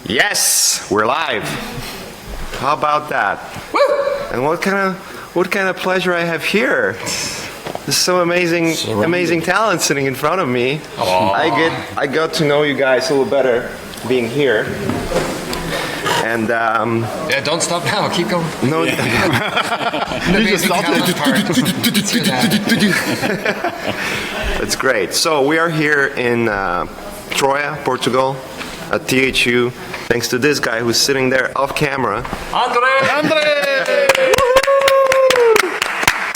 Yes, we're live. How about that? Woo! And what kind of pleasure I have here. There's so amazing talent sitting in front of me. I got to know you guys a little better being here. And yeah, don't stop now. Keep going. No, you just stopped. That's great. So we are here in Troia, Portugal, at THU. Thanks to this guy who's sitting there off camera. Andre!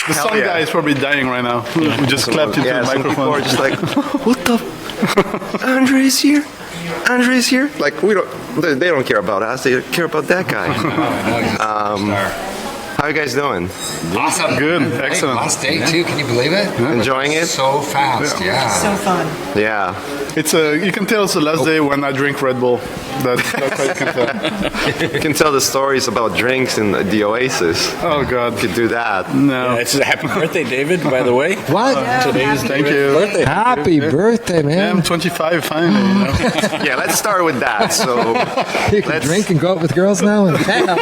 The sound guy is probably dying right now. We just clapped into the microphone. People are just like, what the? Andre's here? Andre's here? Like, they don't care about us. They care about that guy. How you guys doing? Awesome. Good. Excellent. Last day too. Can you believe it? Enjoying it? So fast. Yeah. So fun. Yeah. It's you can tell it's the last day when I drink Red Bull. That's how you can tell. You can tell the stories about drinks in the Oasis. Oh God. You could do that. No. Yeah, it's a happy birthday, David, by the way. What? Today's thank you. Birthday. Happy birthday, man. Yeah, I'm 25 finally. You know? Yeah, let's start with that. So You can drink and go out with girls now? And damn,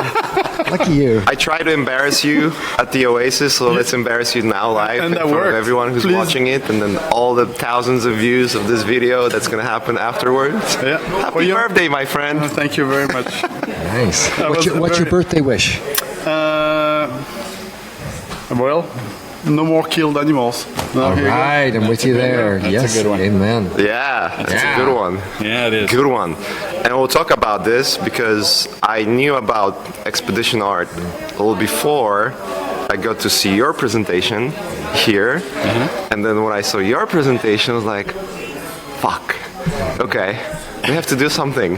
lucky you. I try to embarrass you at the Oasis, so let's embarrass you now live And in that front of worked. everyone who's Please. watching it, and then all the thousands of views of this video that's going to happen afterwards. Yeah. Happy birthday, my friend. Thank you very much. Nice. What's your birthday wish? Well, no more killed animals. No, All here you go. right, I'm with you there. That's yes, a good one. Amen. Yeah, that's a good one. Yeah, it is. Good one. And we'll talk about this because I knew about expedition art a little before I got to see your presentation here. And then when I saw your presentation, I was like, fuck. Okay. We have to do something.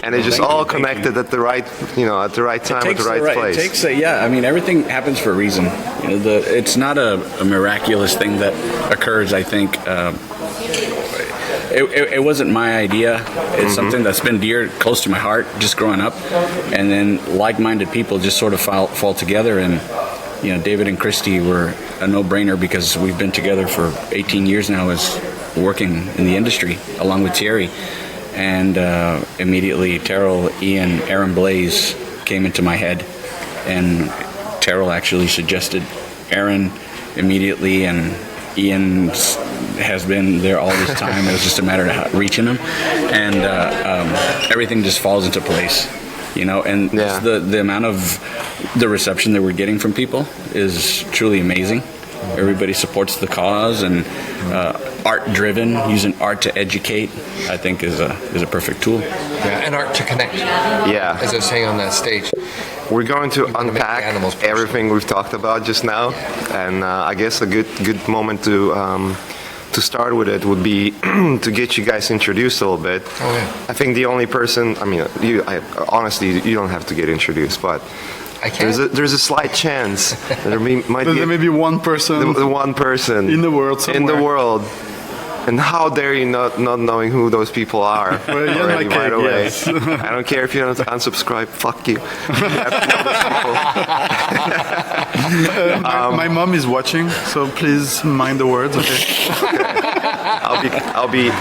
And it just all connected at the right, at the right time, at the right place. It takes I mean, everything happens for a reason. It's not a miraculous thing that occurs, I think. It wasn't my idea. It's something that's been close to my heart, just growing up. And then like-minded people just sort of fall together. And, David and Kristy were a no-brainer because we've been together for 18 years now as working in the industry, along with Terry. And immediately Terryl, Iain, Aaron Blaze came into my head. And Terryl actually suggested Aaron immediately, and Iain has been there all this time. It was just a matter of reaching him, and everything just falls into place, and the amount of the reception that we're getting from people is truly amazing. Everybody supports the cause, and art driven, using art to educate, I think is a perfect tool. Yeah, and art to connect. Yeah. As I was saying on that stage. We're going to unpack everything we've talked about just now, and I guess a good moment to start with would be to get you guys introduced a little bit. Oh, yeah. I think the only person, honestly, you don't have to get introduced, but there's a slight chance that there may be one person, the one person in the world somewhere. In the world. And how dare you not knowing who those people are Well, already McCaig, right away? yes. I don't care if you don't unsubscribe. Fuck you. My mom is watching, so please mind the words, okay?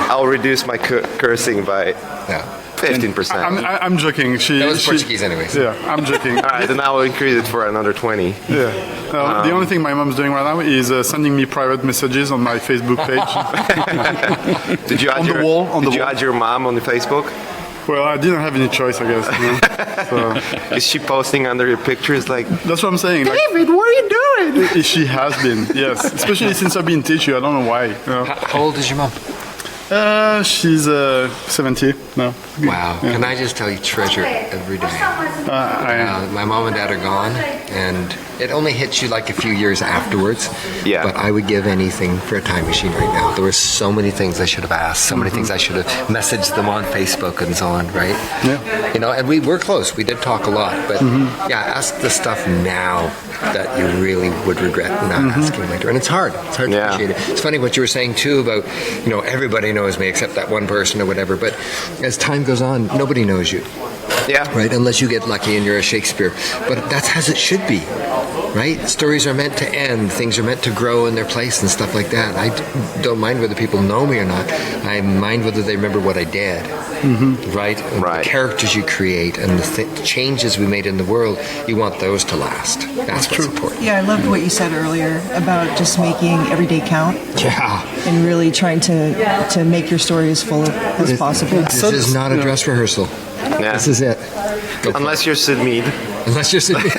I'll reduce my cursing by 15%. I'm joking. That was Portuguese anyways. Yeah, I'm joking. All right, then I will increase it for another 20. Yeah. The only thing my mom's doing right now is sending me private messages on my Facebook page. Did you add On the wall. add your mom on the Facebook? Well, I didn't have any choice, I guess. You know? So, Is she posting under your pictures like, that's what I'm saying. Like, David, what are you doing? she has been, yes. Especially since I've been teaching. I don't know why. You know? How old is your mom? She's 70 now. Wow. Can I just tell you, treasure every day. My mom and dad are gone, and it only hits you like a few years afterwards. Yeah. But I would give anything for a time machine right now. There were so many things I should have asked, so many things I should have messaged them on Facebook and so on, right? Yeah. You know, and we were close. We did talk a lot, but ask the stuff now that you really would regret not asking later. And it's hard. It's hard to appreciate it. It's funny what you were saying too about, everybody knows me except that one person or whatever. But as time goes on, nobody knows you. Yeah. Right? Unless you get lucky and you're a Shakespeare. But that's as it should be. Right? Stories are meant to end. Things are meant to grow in their place and stuff like that. I don't mind whether people know me or not. I mind whether they remember what I did. Right? And Right. the characters you create and the changes we made in the world, you want those to last. That's what's important. Yeah, I loved what you said earlier about just making every day count Yeah. and really trying to make your story as full as possible. This is not a dress rehearsal. Yeah. This is it. Go for Unless you're Sid Mead, it. Unless you're sitting.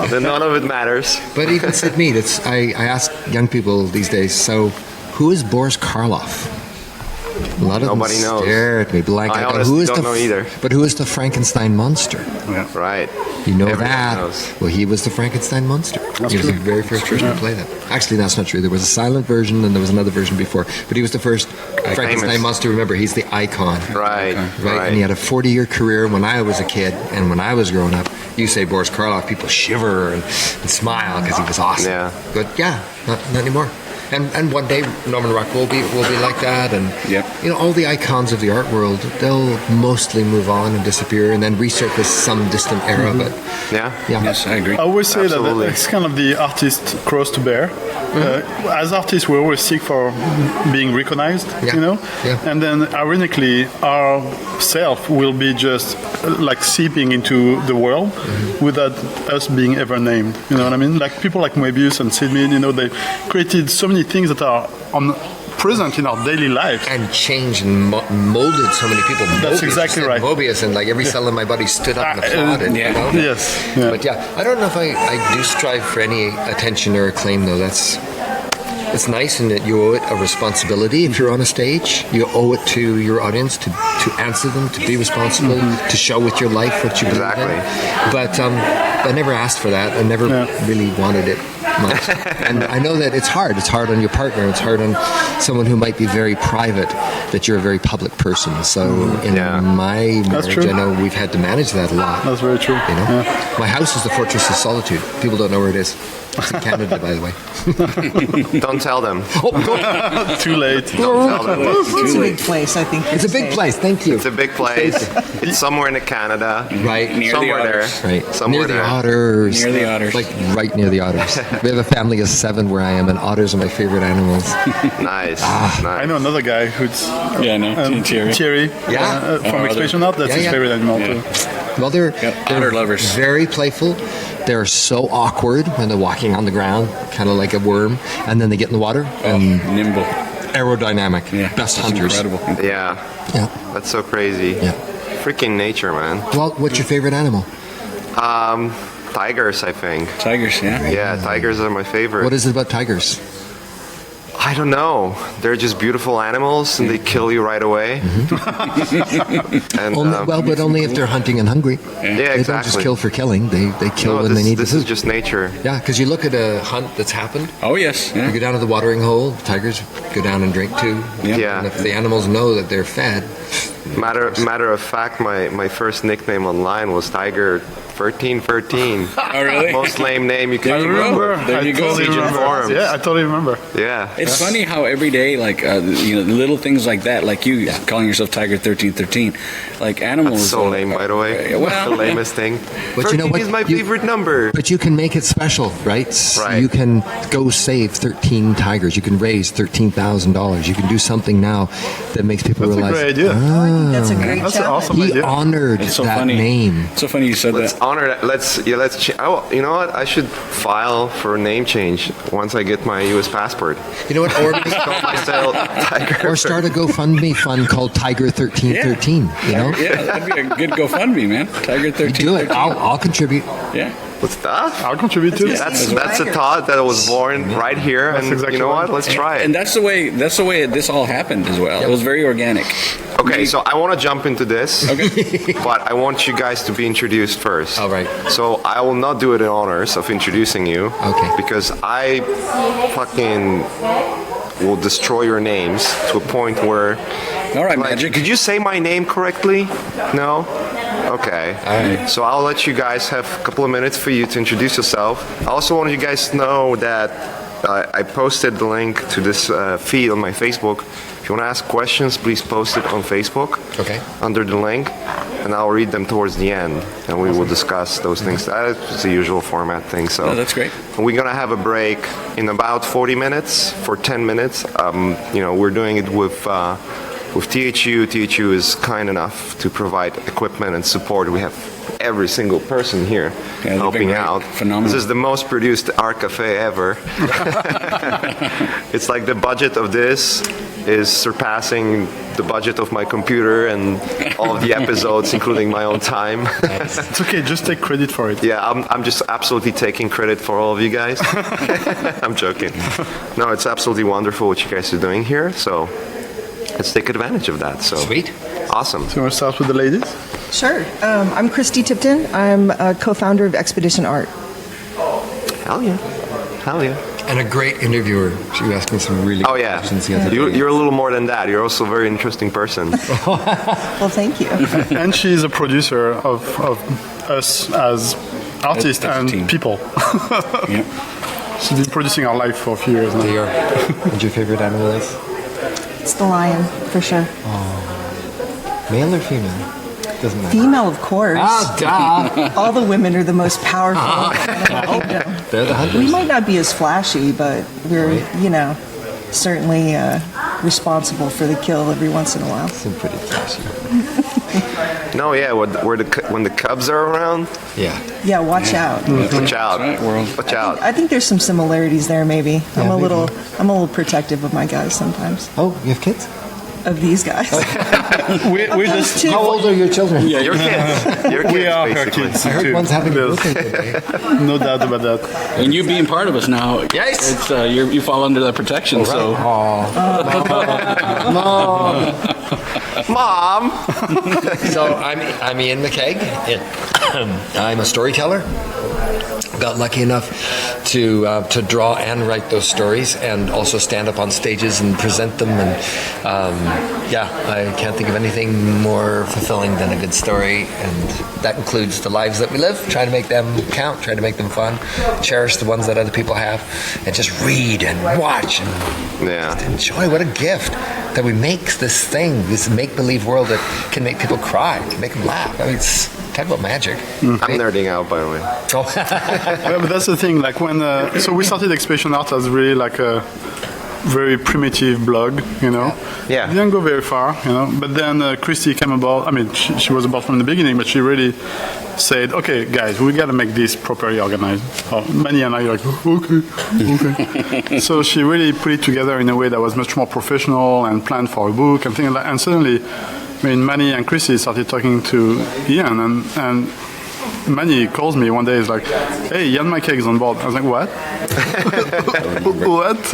then none of it matters. But even Sid Mead, I ask young people these days, so who is Boris Karloff? A lot of Nobody them knows. stare at me blank. I go, honestly don't know either. But who is the Frankenstein monster? Right. You know Everyone that. knows. Well, he was the Frankenstein monster. He was the very first person to play that. Actually, that's not true. There was a silent version and there was another version before. But he was the first Frankenstein Famous. monster. Remember, he's the icon. Right. Right? And he had a 40-year career when I was a kid and when I was growing up. You say Boris Karloff, people shiver and smile because he was awesome. Yeah. But not anymore. And one day Norman Rockwell will be like that, and all the icons of the art world, they'll mostly move on and disappear, and then resurface some distant era. But Yes, I agree. I always say Absolutely. that it's kind of the artist's cross to bear. As artists, we always seek for being recognized, Yeah. and then ironically, our self will be just like seeping into the world without us being ever named. You know what I mean? Like people like Moebius and Sid Mead, they created so many things that are present in our daily lives. and changed and molded so many people. That's Mobius, exactly you said right. Mobius, and like every cell in my body stood up and applauded. yeah. You know? Yes. Yeah. But I don't know if I do strive for any attention or acclaim, though. It's nice in that you owe it a responsibility. If you're on a stage, you owe it to your audience to answer them, to be responsible, to show with your life what you believe in. But I never asked for that. I never really wanted it much. And I know that it's hard. It's hard on your partner. It's hard on someone who might be very private, that you're a very public person. So in my marriage, true. I know we've had to manage that a lot. That's very true. You know? My house is the Fortress of Solitude. People don't know where it is. It's in Canada, by the way. Don't tell them. Too late. Don't tell them. It's a big place, I think. It's a big place. Thank you. It's a big place. It's somewhere in Canada. Right. Near the Somewhere there. otters. Right. Somewhere near the there. otters. Near the otters. Like right near the otters. We have a family of 7 where I am, and otters are my favorite animals. Nice. I Nice. know another guy who's Yeah, no, Thierry. Thierry. Yeah. From Oh, Expedition Art. That's Yeah, his yeah. favorite animal Yeah. too. Well, they're otter lovers. very playful. They're so awkward when they're walking on the ground, kind of like a worm, and then they get in the water and Nimble. aerodynamic. Yeah, Best that's hunters. Incredible. Yeah. Yeah. That's so crazy. Yeah. Freaking nature, man. Well, what's your favorite animal? Tigers, I think. Tigers, yeah. Yeah, tigers are my favorite. What is it about tigers? I don't know. They're just beautiful animals, and they kill you right away. And But only if they're hunting and hungry. yeah, They exactly. don't just kill for killing. They kill No, when they need this the is food. just nature. Yeah, because you look at a hunt that's happened. Oh, yes. You Yeah. go down to the watering hole. Tigers go down and drink too. Yeah. And if the animals know that they're fed, Matter of fact, my first nickname online was Tiger 1313. Oh, really? Most lame name you can I remember. There you I go. totally Legion remember. forums. Yeah, I totally remember. Yeah. It's funny how every day, like, little things like that, like you calling yourself Tiger 1313, like animals. That's so lame, by the way. Well, the lamest thing. But you know 13 what? is my You- favorite number. but you can make it special, right? Right. You can go save 13 tigers. You can raise $13,000. You can do something now that makes people That's a realize. great idea. "Ah, That's a great That's an challenge. awesome He idea. honored It's so that funny. name. It's so funny you said Let's that. honor that. You know what? I should file for a name change once I get my U.S. passport. You know what? Or Call myself Tiger. Or start a GoFundMe fund called Tiger 1313. You know, Yeah, that'd be a good GoFundMe, man. Tiger 13. do it. I'll contribute. Yeah. What's that? I'll contribute to it. That's a thought that was born right here, and exactly you know right. what? Let's try And it. that's the way this all happened as well. It was very organic. Okay, so I want to jump into this, Okay. but I want you guys to be introduced first. All right. So I will not do it in honors of introducing you. Okay. Because I fucking will destroy your names to a point where. All right, Like, Magic. did you say my name correctly? No? Okay. All right. So I'll let you guys have a couple of minutes for you to introduce yourself. I also want you guys to know that I posted the link to this feed on my Facebook. If you want to ask questions, please post it on Facebook. Okay. Under the link, and I'll read them towards the end, and we will discuss those things. That's the usual format thing. So No, that's great. We're gonna have a break in about 40 minutes for 10 minutes. We're doing it with THU. THU is kind enough to provide equipment and support. We have every single person here Yeah, they've been helping great. out. Phenomenal. This is the most produced art cafe ever. It's like the budget of this is surpassing the budget of my computer and all of the episodes, including my own time. It's okay, just take credit for it. Yeah, I'm just absolutely taking credit for all of you guys. I'm joking. No, it's absolutely wonderful what you guys are doing here. So let's take advantage of that. So Sweet. Awesome. So you want to start with the ladies? Sure. I'm Kristy Tipton. I'm a co-founder of Expedition Art. Hell yeah. Hell yeah. And a great interviewer. She was asking some really Oh good yeah. questions the other day. You're a little more than that. You're also a very interesting person. Well, thank you. And she's a producer of us as artists As a and team. people. Yeah. She's been producing our life for a few years now. They are. And your favorite animal is? It's the lion, for sure. Male or female? Doesn't matter. Female, of course. duh. All the women are the most powerful. They're the We hunters. might not be as flashy, but we're, certainly responsible for the kill every once in a while. Some pretty flashy. No, yeah. When the cubs are around, Yeah. Yeah, watch out. watch out. right, world. Watch out. I think there's some similarities there. Maybe I'm a maybe. little protective of my guys sometimes. Oh, you have kids? Of these guys. We just Two. How old are your children? Your kids. Your kids, we are her basically. kids I heard too. one's having a Yes. birthday today. No doubt about that. And you being part of us now, Yes. it's you fall under that protection. So Mom. So I'm Iain McCaig. I'm a storyteller. Got lucky enough to draw and write those stories, and also stand up on stages and present them. And I can't think of anything more fulfilling than a good story, and that includes the lives that we live. Try to make them count. Try to make them fun. Cherish the ones that other people have, and just read and watch and Yeah. enjoy. What a gift that we make this thing, this make-believe world that can make people cry, can make them laugh. I mean, it's talk about magic. I'm nerding out, by the way. Yeah, but that's the thing. Like when, so we started Expedition Art as really like a very primitive blog, Yeah. It didn't go very far, But then Kristy came about. I mean, she was about from the beginning, but she really said, "Okay, guys, we got to make this properly organized." Manny and I are like, "Okay." So she really put it together in a way that was much more professional and planned for a book and things like that. And suddenly, Manny and Kristy started talking to Iain, and Manny calls me one day. He's like, "Hey, Iain McCaig is on board." I was like, "What? What?"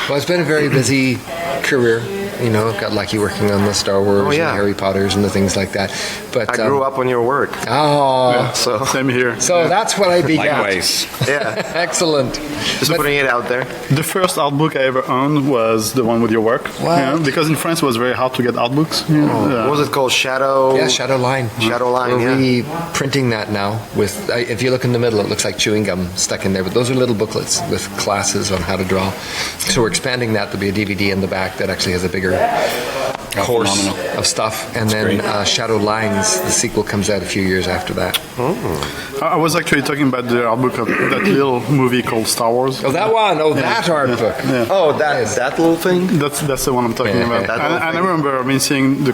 Well, it's been a very busy career. Got lucky working on the Star Wars yeah. and Harry Potters and the things like that. But I grew up on your work. Oh, So Same here. so that's what I began. likewise. yeah. Excellent. Just putting it out there. The first art book I ever owned was the one with your work. What? Because in France it was very hard to get art books. What was it called? Shadow. Yeah, Shadow Line. Shadow Line, We're yeah. reprinting that now. With if you look in the middle, it looks like chewing gum stuck in there. But those are little booklets with classes on how to draw. So we're expanding that. There'll be a DVD in the back that actually has a bigger course phenomenal. of stuff. And That's then great. Shadow Lines, the sequel, comes out a few years after that. I was actually talking about the art book of that little movie called Star Wars. Oh, that one! Oh, that art book. Oh, that little thing. That's the one I'm talking Yeah, about. yeah. That little And I thing. remember seeing the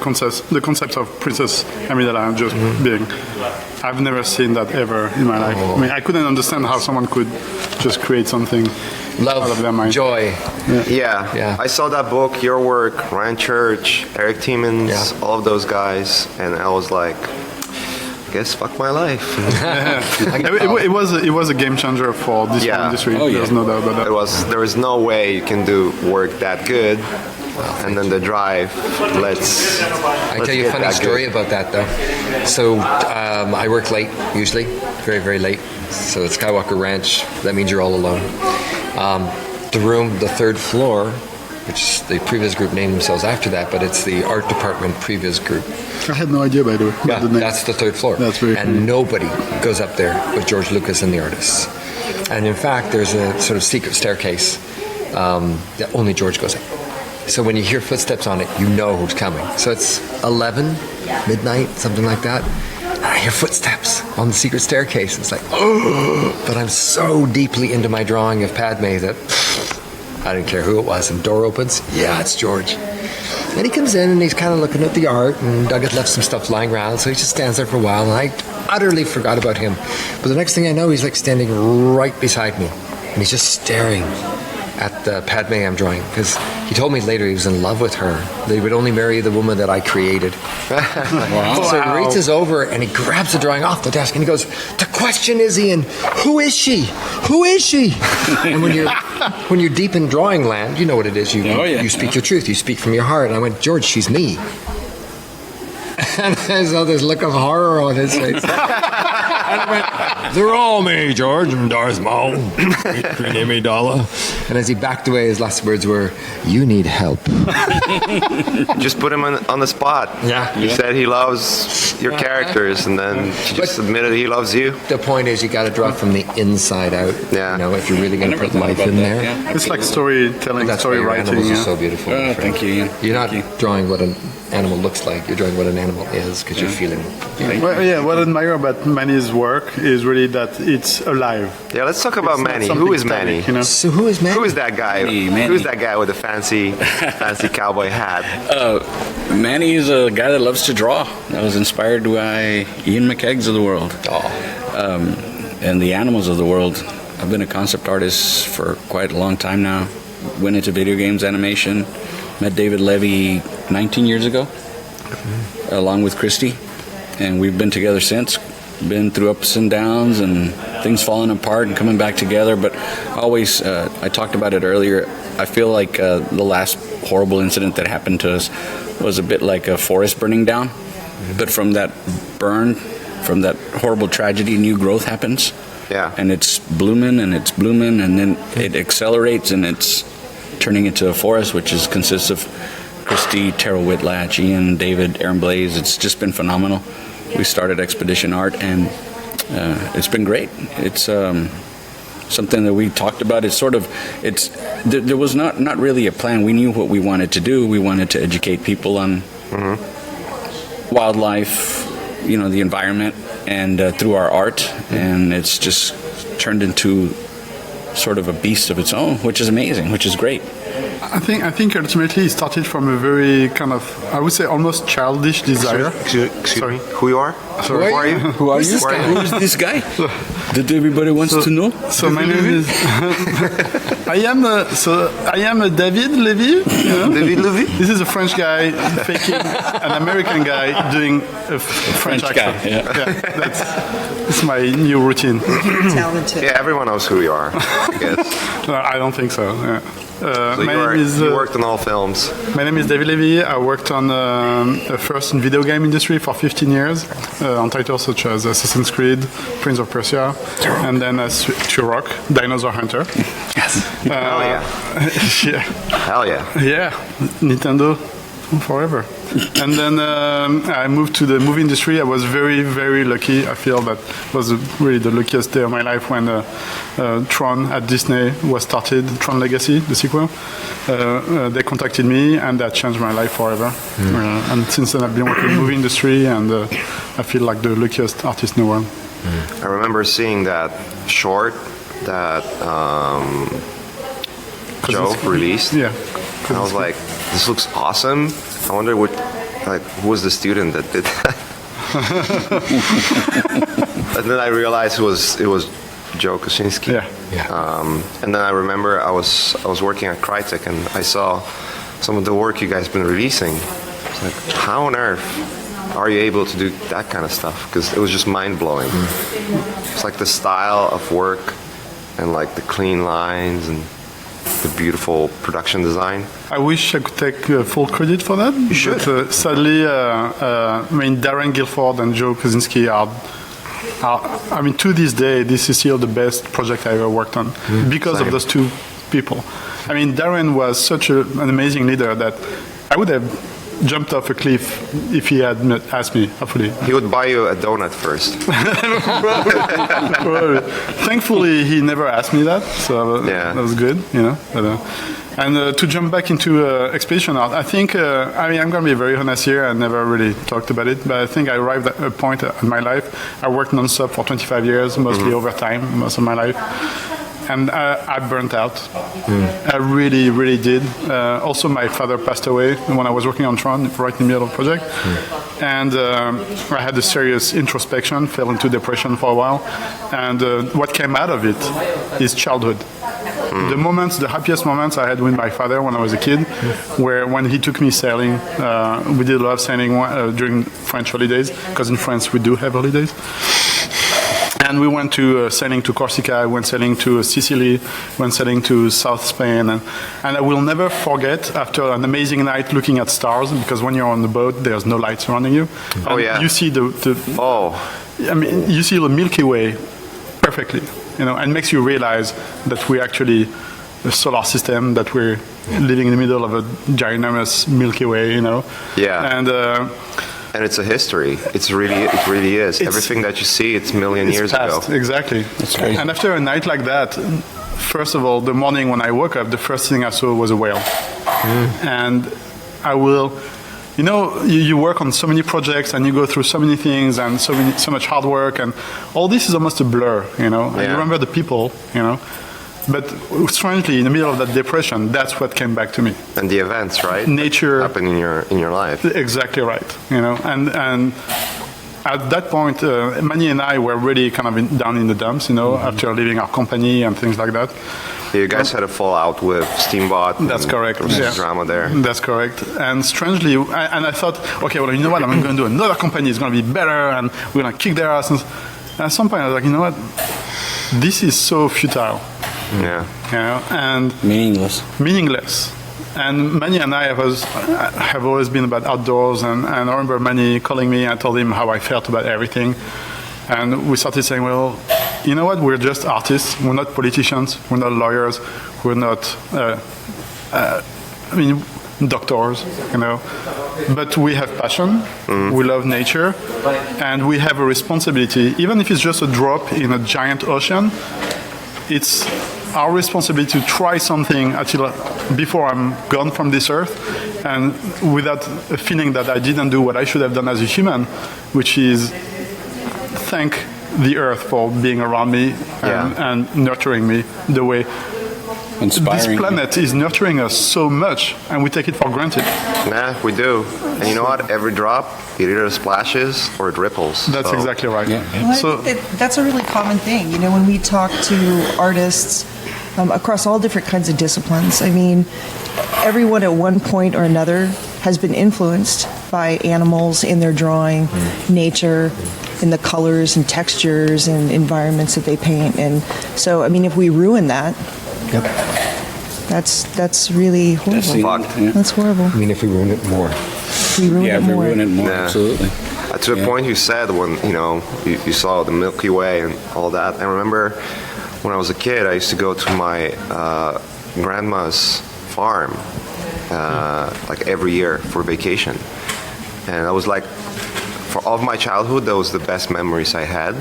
concept of Princess Amidala and just being. I've never seen that ever in my life. I mean, I couldn't understand how someone could just create something out of their Love, mind. joy. Yeah. Yeah. I saw that book, your work, Ryan Church, Eric Tiemens, Yeah. all of those guys, and I was like, I guess fuck my life. It was a game changer for this Yeah. whole industry. Oh, yeah. There's no doubt about that. There was no way you can do work that good, and then the drive. I tell you a funny story about that, though. So I work late, usually, very, very late. So at Skywalker Ranch, that means you're all alone. The room, the third floor, which the previous group named themselves after that, but it's the art department previous group. I had no idea, by the way. Yeah, about the name. that's the third floor. That's very And cool. nobody goes up there but George Lucas and the artists. And in fact, there's a sort of secret staircase that only George goes up. So when you hear footsteps on it, you know who's coming. So it's 11, midnight, something like that. And I hear footsteps on the secret staircase. It's like, oh! But I'm so deeply into my drawing of Padme that I didn't care who it was. And door opens. Yeah, it's George. And he comes in and he's kind of looking at the art, and Doug had left some stuff lying around, so he just stands there for a while, and I utterly forgot about him. But the next thing I know, he's like standing right beside me, and he's just staring at the Padme I'm drawing, because he told me later he was in love with her. They would only marry the woman that I created. So he reaches over and he grabs the drawing off the desk and he goes, "The question is, Ian, who is she? Who is she?" And when you're deep in drawing land, you know what it is. You speak your truth. You speak from your heart. And I went, "George, she's me." And I saw this look of horror on his face. And I went, "They're all me, George, and Darth Maul, Queen Amidala." And as he backed away, his last words were, "You need help." Just put him on the spot. Yeah. He said he loves your characters, and then he just admitted he loves you. The point is, you got to draw from the inside out. Yeah. You know, if you're really going to never put thought life about in that, there. yeah. It's like storytelling, That's why story your writing. animals are Yeah. so beautiful. my Oh, friend. thank you, Ian. You're not Thank you. drawing what an animal looks like. You're drawing what an animal is because you're feeling. Well, yeah, what I admire about Manny's work is really that it's alive. Yeah, let's talk about It's not Manny. something Who is static, Manny? You know? So who is Manny? Who is that guy? Manny. Who's that guy with the fancy cowboy hat? Manny is a guy that loves to draw. I was inspired by Iain McCaig's of the world. And the animals of the world. I've been a concept artist for quite a long time now. Went into video games animation. Met David Levy 19 years ago, along with Kristy. And we've been together since. Been through ups and downs and things falling apart and coming back together. But always, I talked about it earlier, I feel like the last horrible incident that happened to us was a bit like a forest burning down. But from that burn, from that horrible tragedy, new growth happens. Yeah. And it's blooming and it's blooming, and then it accelerates and it's turning into a forest, which consists of Kristy, Terryl Whitlatch, Ian, David, Aaron Blaze. It's just been phenomenal. We started Expedition Art, and it's been great. It's something that we talked about. It's sort of, there was not really a plan. We knew what we wanted to do. We wanted to educate people on wildlife, the environment, and through our art, and it's just turned into sort of a beast of its own, which is amazing, which is great. I think ultimately it started from a very kind of, I would say, almost childish desire. Excuse me. Who you are? Who are you? Who are you? Who is this guy that everybody wants to know? So my name is. I am a David Levy. You know? David Levy? This is a French guy faking an American guy doing a French accent. guy, yeah. That's my new routine. Talented. Yeah, everyone knows who you are, I guess. No, I don't think so. Yeah. So My name is. you worked on all films. My name is David Levy. I worked on first in video game industry for 15 years on titles such as Assassin's Creed, Prince of Persia, and then as Turok, Dinosaur Hunter. Yes. Hell yeah. Yeah, Hell yeah. yeah, Nintendo. forever. And then I moved to the movie industry. I was very, very lucky. I feel that was really the luckiest day of my life when Tron at Disney was started, Tron Legacy, the sequel. They contacted me, and that changed my life forever. And since then, I've been working in the movie industry, and I feel like the luckiest artist in the world. I remember seeing that short that Joe released. Yeah. And I was like, this looks awesome. I wonder who was the student that did that. And then I realized it was Joe Kosinski. Yeah. And then I remember I was working at Crytek, and I saw some of the work you guys been releasing. It's like, how on earth are you able to do that kind of stuff? Because it was just mind blowing. It's like the style of work and like the clean lines and the beautiful production design. I wish I could take full credit for that. You should. But sadly, Darren Guilford and Joe Kosinski are, to this day, this is still the best project I ever worked on because Same. of those two people. Darren was such an amazing leader that I would have jumped off a cliff if he had asked me, hopefully. He would buy you a donut first. Probably. Thankfully, he never asked me that, so that was good, And to jump back into expedition art, I think, I'm going to be very honest here, I never really talked about it, but I think I arrived at a point in my life, I worked non-stop for 25 years, mostly overtime, most of my life. And I burnt out. I really, really did. Also, my father passed away when I was working on Tron, right in the middle of the project. And I had a serious introspection, fell into depression for a while. And what came out of it is childhood. The happiest moments I had with my father when I was a kid, were when he took me sailing. We did a lot of sailing during French holidays, because in France we do have holidays. And we went to sailing to Corsica, went sailing to Sicily, went sailing to South Spain. And I will never forget, after an amazing night looking at stars, because when you're on the boat, there's no light surrounding you. Oh, yeah. You see you see the Milky Way perfectly, and makes you realize that we're actually a solar system, that we're living in the middle of a ginormous Milky Way, Yeah. And it's a history. It really is. Everything that you see, it's million years past. ago. Exactly. That's crazy. And after a night like that, first of all, the morning when I woke up, the first thing I saw was a whale. And I will, you work on so many projects and you go through so many things and so much hard work, and all this is almost a blur, And you remember the people, But strangely, in the middle of that depression, that's what came back to me. And the events, right? Nature happen in your life. Exactly right. And at that point, Manny and I were really kind of down in the dumps, after leaving our company and things like that. You guys had a fallout with Steamboat. That's correct. There was some drama there. That's correct. And strangely, I thought, okay, well, you know what? I'm going to do another company. It's going to be better, and we're going to kick their ass. And at some point, I was like, you know what? This is so futile. Yeah. And meaningless. And Manny and I have always been about outdoors, and I remember Manny calling me, and I told him how I felt about everything. And we started saying, well, you know what, we're just artists, we're not politicians, we're not lawyers, we're not, doctors, but we have passion, we love nature, and we have a responsibility, even if it's just a drop in a giant ocean. It's our responsibility to try something before I'm gone from this earth, and without a feeling that I didn't do what I should have done as a human, which is thank the earth for being around me and nurturing me the way Inspiring. This planet is nurturing us so much, and we take it for granted. Nah, we do. And you know what? Every drop, it either splashes or it ripples. That's exactly right. Yeah. Well, that's a really common thing. When we talk to artists across all different kinds of disciplines, everyone at one point or another has been influenced by animals in their drawing, nature, in the colors and textures and environments that they paint. And so, if we ruin that, that's really horrible. That's horrible. If we ruin it more. We ruin it more. ruin it more, Yeah. absolutely. To the point you said when, you saw the Milky Way and all that. I remember when I was a kid, I used to go to my grandma's farm. like every year for vacation. And I was like, for all of my childhood, that was the best memories I had.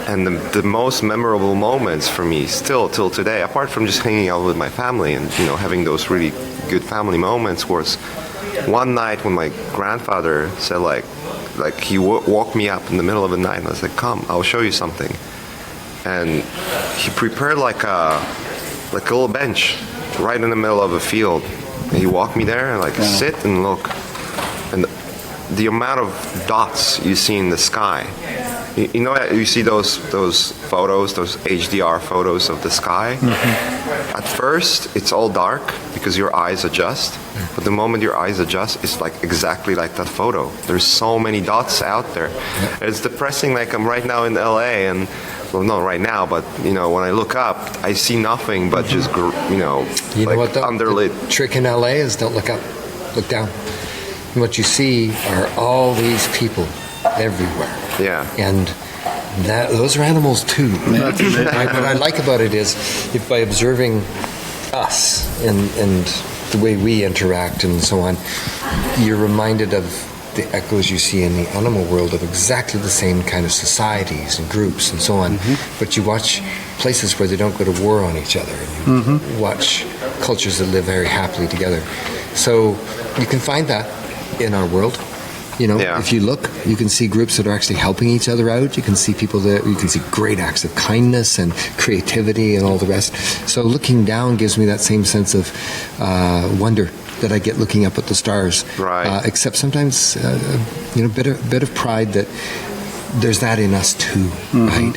And the most memorable moments for me still till today, apart from just hanging out with my family and, you know, having those really good family moments, was one night when my grandfather said like he woke me up in the middle of the night and I was like, come, I'll show you something. And he prepared like a little bench right in the middle of a field. And he walked me there and like, sit and look. And the amount of dots you see in the sky. You know, you see those photos, those HDR photos of the sky. At first, it's all dark because your eyes adjust. But the moment your eyes adjust, it's like exactly like that photo. There's so many dots out there. It's depressing. Like I'm right now in LA, and well, not right now, but you know, when I look up, I see nothing but just You know like what? The underlit. trick in LA is don't look up, look down. And what you see are all these people everywhere. Yeah. And those are animals too. What I like about it is, if by observing us and the way we interact and so on, you're reminded of the echoes you see in the animal world of exactly the same kind of societies and groups and so on. But you watch places where they don't go to war on each other. And you watch cultures that live very happily together. So you can find that in our world. You know, if you look, you can see groups that are actually helping each other out. You can see people you can see great acts of kindness and creativity and all the rest. So looking down gives me that same sense of wonder that I get looking up at the stars. Right. Except sometimes, bit of pride that there's that in us too, right?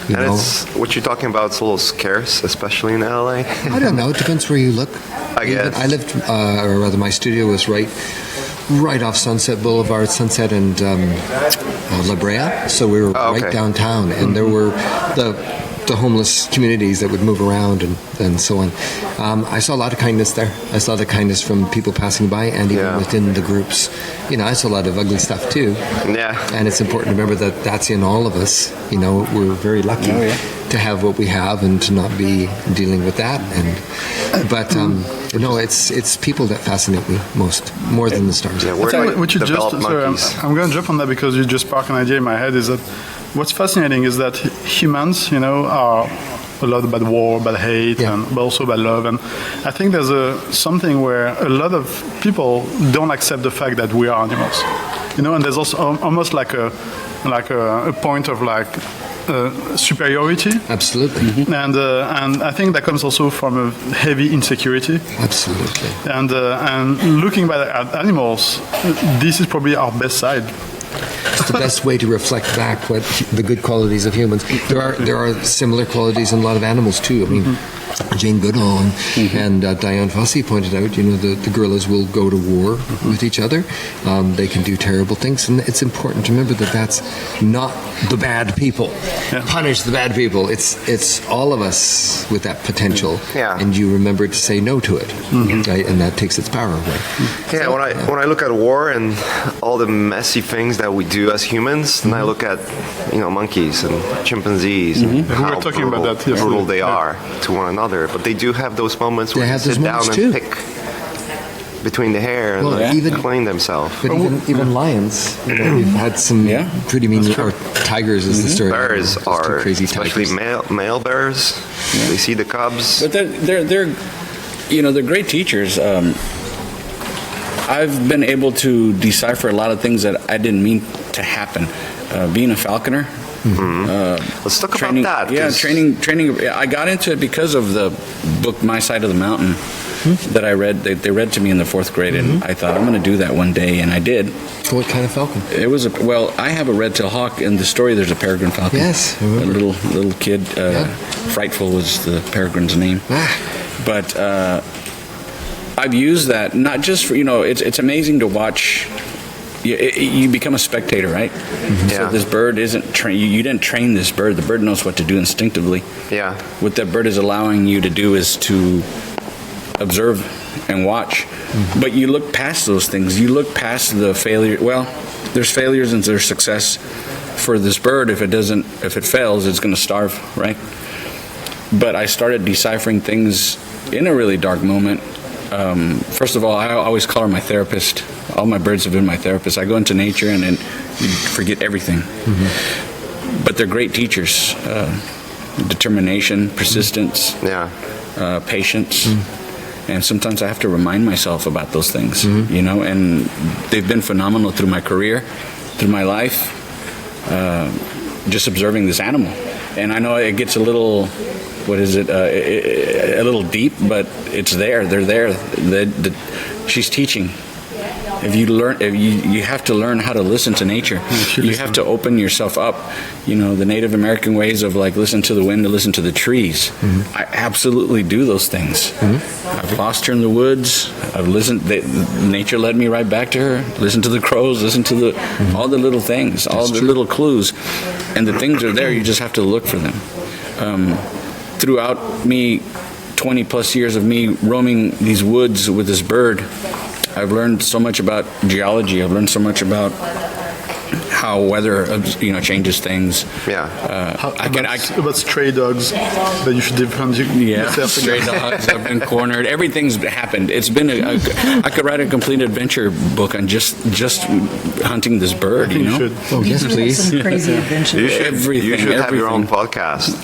You And know? it's what you're talking about. It's a little scarce, especially in LA. I don't know. It depends where you look. I guess. I lived, or rather, my studio was right off Sunset Boulevard, Sunset and La Brea. So we were right downtown, and there were the homeless communities that would move around and so on. I saw a lot of kindness there. I saw the kindness from people passing by and even within the groups. You know, I saw a lot of ugly stuff too. Yeah. And it's important to remember that that's in all of us. You know, we're very lucky to have what we have and to not be dealing with that. But it's people that fascinate me more than the stars. Yeah, we're like what you just, developed monkeys. I'm going to jump on that because you just sparked an idea in my head. Is that what's fascinating is that humans, you know, are a lot about war, about hate, but also about love. And I think there's something where a lot of people don't accept the fact that we are animals, you know. And there's also almost like a point of like superiority. Absolutely. And I think that comes also from a heavy insecurity. Absolutely. And looking back at animals, this is probably our best side. It's the best way to reflect back what the good qualities of humans. There are similar qualities in a lot of animals too. I mean, Jane Goodall and Diane Fossey pointed out, you know, the gorillas will go to war with each other. They can do terrible things, and it's important to remember that that's not the bad people. Punish the bad people. It's all of us with that potential, and you remember to say no to it, right? And that takes its power away. Yeah, when I look at war and all the messy things that we do as humans, and I look at, you know, monkeys and chimpanzees and how we were talking about that yesterday. brutal they are to one another. But they do have those moments where they sit down and pick between the hair and even clean themselves. But even lions, you know, we've had some pretty mean, or tigers is the story. Bears are crazy especially tigers. male bears. They see the cubs. But they're great teachers. I've been able to decipher a lot of things that I didn't mean to happen. Being a falconer. Let's talk about that. Yeah, training. I got into it because of the book My Side of the Mountain that I read. They read to me in the 4th grade, and I thought, I'm going to do that one day, and I did. What kind of falcon? It was I have a red-tailed hawk. In the story, there's a peregrine falcon. Yes, I a remember. little kid. Frightful was the peregrine's name. But I've used that not just for, you know, it's amazing to watch. You become a spectator, right? So this bird isn't trained. You didn't train this bird. The bird knows what to do instinctively. Yeah. What that bird is allowing you to do is to observe and watch. But you look past those things. You look past the failure. Well, there's failures and there's success for this bird. If it fails, it's going to starve, right? But I started deciphering things in a really dark moment First of all, I always call her my therapist. All my birds have been my therapist. I go into nature and then you forget everything. But they're great teachers. Determination, persistence, patience. And sometimes I have to remind myself about those things, you know, and they've been phenomenal through my career, through my life, just observing this animal. And I know it gets a little, a little deep, but it's there. They're there. She's teaching. If you have to learn how to listen to nature. You have to open yourself up. You know, the Native American ways of like listen to the wind, to listen to the trees. I absolutely do those things. I've lost her in the woods. I've listened. Nature led me right back to her. Listen to the crows. Listen to all the little things, all the little clues, and the things are there. You just have to look for them. Throughout me, 20 plus years of me roaming these woods with this bird, I've learned so much about geology. I've learned so much about how weather, changes things. About stray dogs that you should defend yourself stray dogs. I've been cornered. Everything's happened. It's been I could write a complete adventure book on just hunting this bird. You know? Oh, yes, please. Some crazy adventures. You should have your own podcast.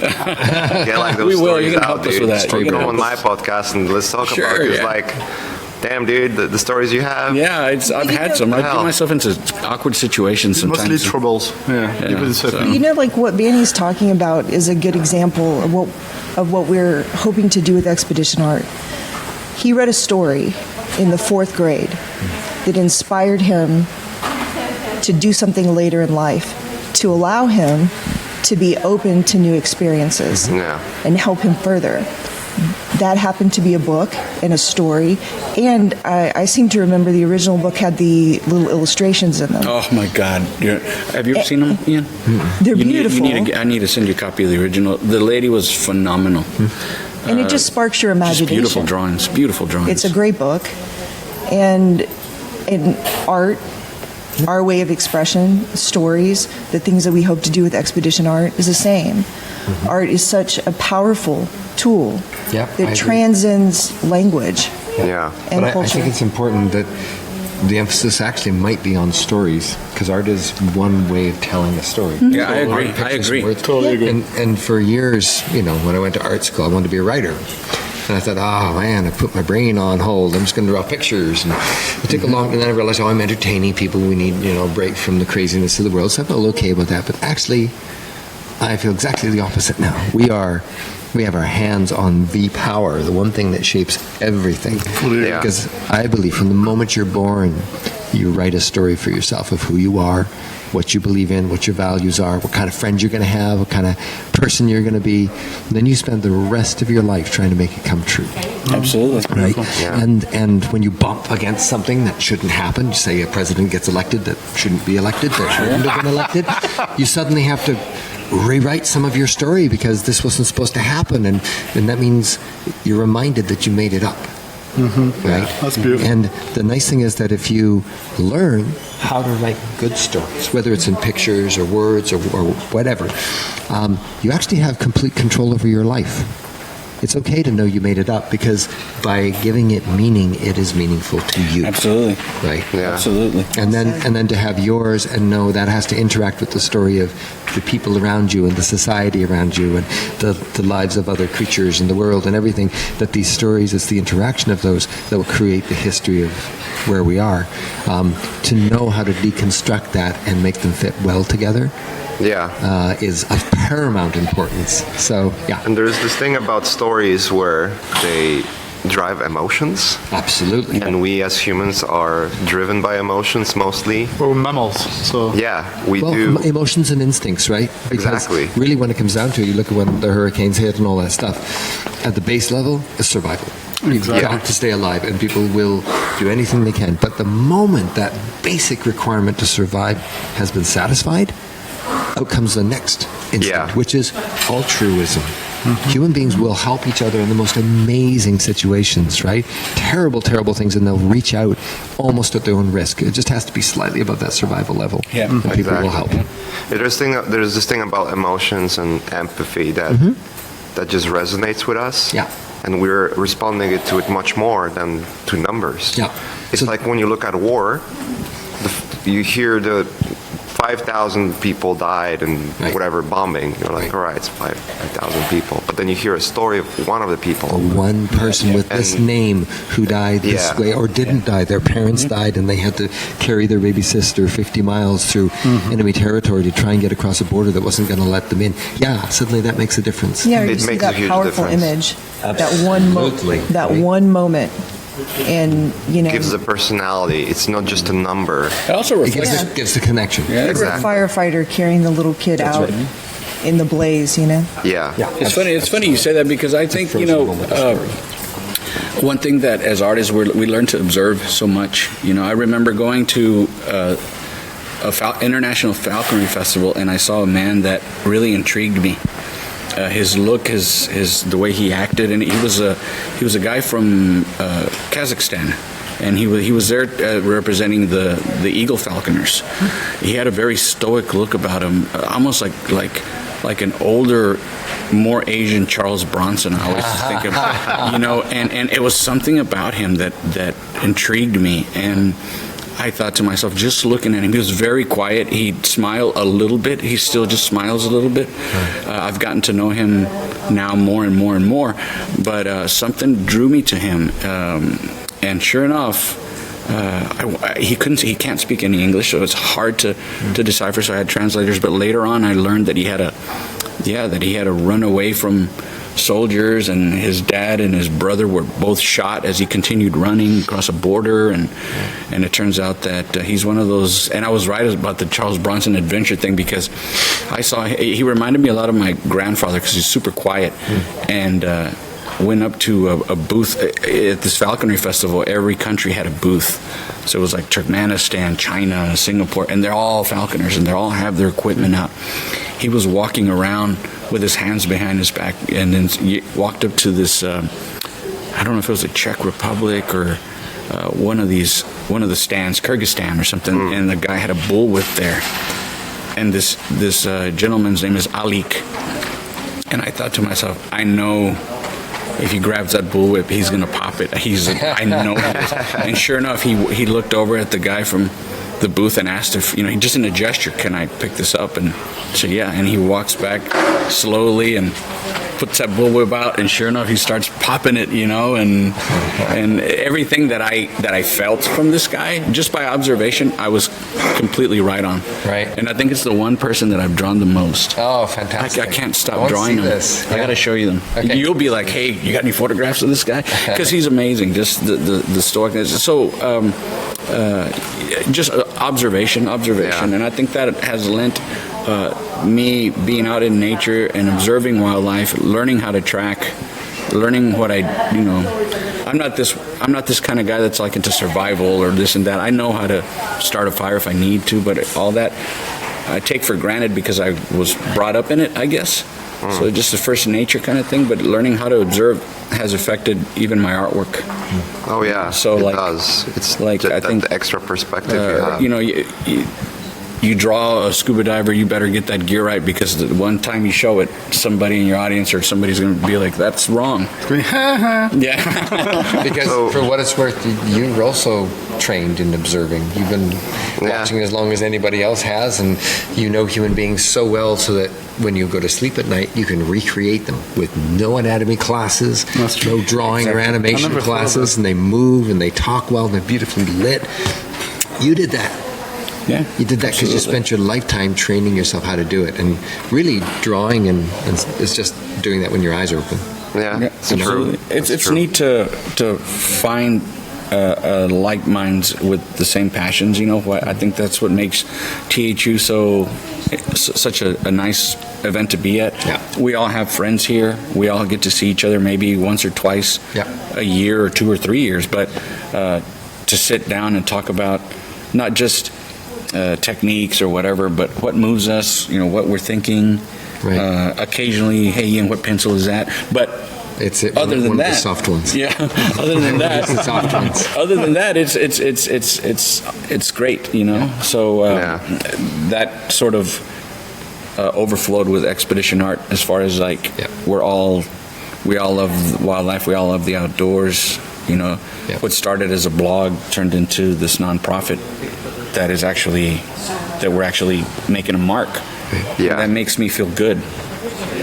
Get like those We will. stories You can out, help us dude. with that. You can come on my podcast and let's talk about it. Because damn, dude, the stories you have. Yeah, I've had some. I put myself into awkward situations sometimes. Mostly troubles. You know, like what Manny's talking about is a good example of what we're hoping to do with Expedition Art. He read a story in the 4th grade that inspired him to do something later in life, to allow him to be open to new experiences and help him further. That happened to be a book and a story, and I seem to remember the original book had the little illustrations in them. Oh my God! Have you ever seen them, Ian? They're beautiful. I need to send you a copy of the original. The lady was phenomenal, and it just sparks your imagination. Just beautiful drawings. It's a great book, and in art, our way of expression, stories, the things that we hope to do with Expedition Art is the same. Art is such a powerful tool that transcends language and but culture. I think it's important that the emphasis actually might be on stories, because art is one way of telling a story. Yeah, I agree. Totally agree. And for years, when I went to art school, I wanted to be a writer. And I thought, oh man, I put my brain on hold. I'm just going to draw pictures. And it took a long, and then I realized, I'm entertaining people. We need, a break from the craziness of the world. So I felt okay about that. But actually, I feel exactly the opposite now. We have our hands on the power, the one thing that shapes everything. Yeah. Because I believe from the moment you're born, you write a story for yourself of who you are, what you believe in, what your values are, what kind of friends you're going to have, what kind of person you're going to be. And then you spend the rest of your life trying to make it come true. Absolutely. Right? Yeah. And when you bump against something that shouldn't happen, you say a president gets elected that shouldn't be elected, that shouldn't have been elected, you suddenly have to rewrite some of your story because this wasn't supposed to happen, and that means you're reminded that you made it up. Right? That's beautiful. And the nice thing is that if you learn how to write good stories, whether it's in pictures or words or whatever, you actually have complete control over your life. It's okay to know you made it up, because by giving it meaning, it is meaningful to you. Absolutely. Right? Yeah. Absolutely. And then to have yours and know that has to interact with the story of the people around you and the society around you and the lives of other creatures in the world and everything, that these stories, it's the interaction of those that will create the history of where we are. To know how to deconstruct that and make them fit well together is of paramount importance. So, yeah. And there's this thing about stories where they drive emotions. Absolutely. And we as humans are driven by emotions mostly. We're mammals, so... Yeah, we do. Emotions and instincts, right? Because Exactly. really, when it comes down to it, you look at when the hurricanes hit and all that stuff, at the base level, it's survival. Exactly. You've got to stay alive, and people will do anything they can. But the moment that basic requirement to survive has been satisfied, out comes the next instinct, which is altruism. Human beings will help each other in the most amazing situations, right? Terrible, terrible things, and they'll reach out almost at their own risk. It just has to be slightly above that survival level. Yeah, and people will help. There's this thing about emotions and empathy that just resonates with us. Yeah. and we're responding to it much more than to numbers. Yeah. It's So- like when you look at war, you hear the 5,000 people died in Right. whatever bombing. You're like, Right. all right, it's 5,000 people. But then you hear a story of one of the people. One person with this And- name who died this Yeah. way or didn't die. Their parents died and they had to carry their baby sister 50 miles through enemy territory to try and get across a border that wasn't going to let them in. Yeah, suddenly that makes a difference. Yeah, you It see makes a that huge powerful difference. image, Absolutely. that one moment, and Gives the personality. It's not just a number. It also It reflects. gives the connection. Yeah, You're a Exactly. firefighter carrying the little kid out in the blaze, Yeah. It's funny. It's funny you say that because I think one thing that as artists we learn to observe so much. I remember going to international falconry festival, and I saw a man that really intrigued me. His look, his the way he acted, and he was a guy from Kazakhstan, and he was there representing the eagle falconers. He had a very stoic look about him, almost like an older, more Asian Charles Bronson. I always think of, and it was something about him that intrigued me. And I thought to myself, just looking at him, he was very quiet. He'd smile a little bit. He still just smiles a little bit. I've gotten to know him now more and more and more, but something drew me to him. And sure enough, he can't speak any English, so it's hard to decipher. So I had translators. But later on, I learned that he had to run away from soldiers, and his dad and his brother were both shot as he continued running across a border, and it turns out that he's one of those. And I was right about the Charles Bronson adventure thing, because I saw he reminded me a lot of my grandfather, because he's super quiet. And went up to a booth at this falconry festival. Every country had a booth, so it was like Turkmenistan, China, Singapore, and they're all falconers, and they all have their equipment out. He was walking around with his hands behind his back, and then he walked up to this, I don't know if it was the Czech Republic or one of the stands, Kyrgyzstan or something, and the guy had a bullwhip there. And this gentleman's name is Alik. And I thought to myself, I know if he grabs that bullwhip, he's going to pop it. I know he is. And sure enough, he looked over at the guy from the booth and asked if, just in a gesture, can I pick this up? And so, yeah, and he walks back slowly and puts that bullwhip out, and sure enough, he starts popping it, and everything that I felt from this guy, just by observation, I was completely right on. Right. And I think it's the one person that I've drawn the most. Oh, fantastic. I can't I stop want to drawing see them. this. I got to show you them. Okay. You'll be like, hey, you got any photographs of this guy? Because he's amazing. Just the stoicness. So, just observation, Yeah. and I think that has lent me being out in nature and observing wildlife, learning how to track, learning what I'm not this kind of guy that's like into survival or this and that. I know how to start a fire if I need to, but all that I take for granted because I was brought up in it, I guess. So just the first nature kind of thing, but learning how to observe has affected even my artwork. Oh yeah. So, it like- does. It's like, just I think, the extra perspective you have. You draw a scuba diver, you better get that gear right, because the one time you show it, somebody in your audience or somebody's going to be like, that's wrong. Yeah. Because for what it's worth, you're also trained in observing. You've been watching as long as anybody else has, and you know human beings so well so that when you go to sleep at night, you can recreate them with no anatomy classes, no drawing or animation classes, and they move and they talk well and they're beautifully lit. You did that. Yeah. You did that because you spent your lifetime training yourself how to do it, and really drawing and it's just doing that when your eyes are open. Yeah, it's absolutely. true. It's neat to find like minds with the same passions. I think that's what makes THU such a nice event to be at. Yeah. We all have friends here. We all get to see each other maybe once or twice a year or 2 or 3 years, but to sit down and talk about not just techniques or whatever, but what moves us, what we're thinking. Right. Occasionally, hey, Ian, what pencil is that? But It's other than one that, of the soft ones. Yeah. Other than that, The soft ones. other than that, it's great, So that sort of overflowed with expedition art, as far as we're all we all love wildlife. We all love the outdoors. You know, what started as a blog turned into this nonprofit that we're actually making a mark. Yeah. That makes me feel good.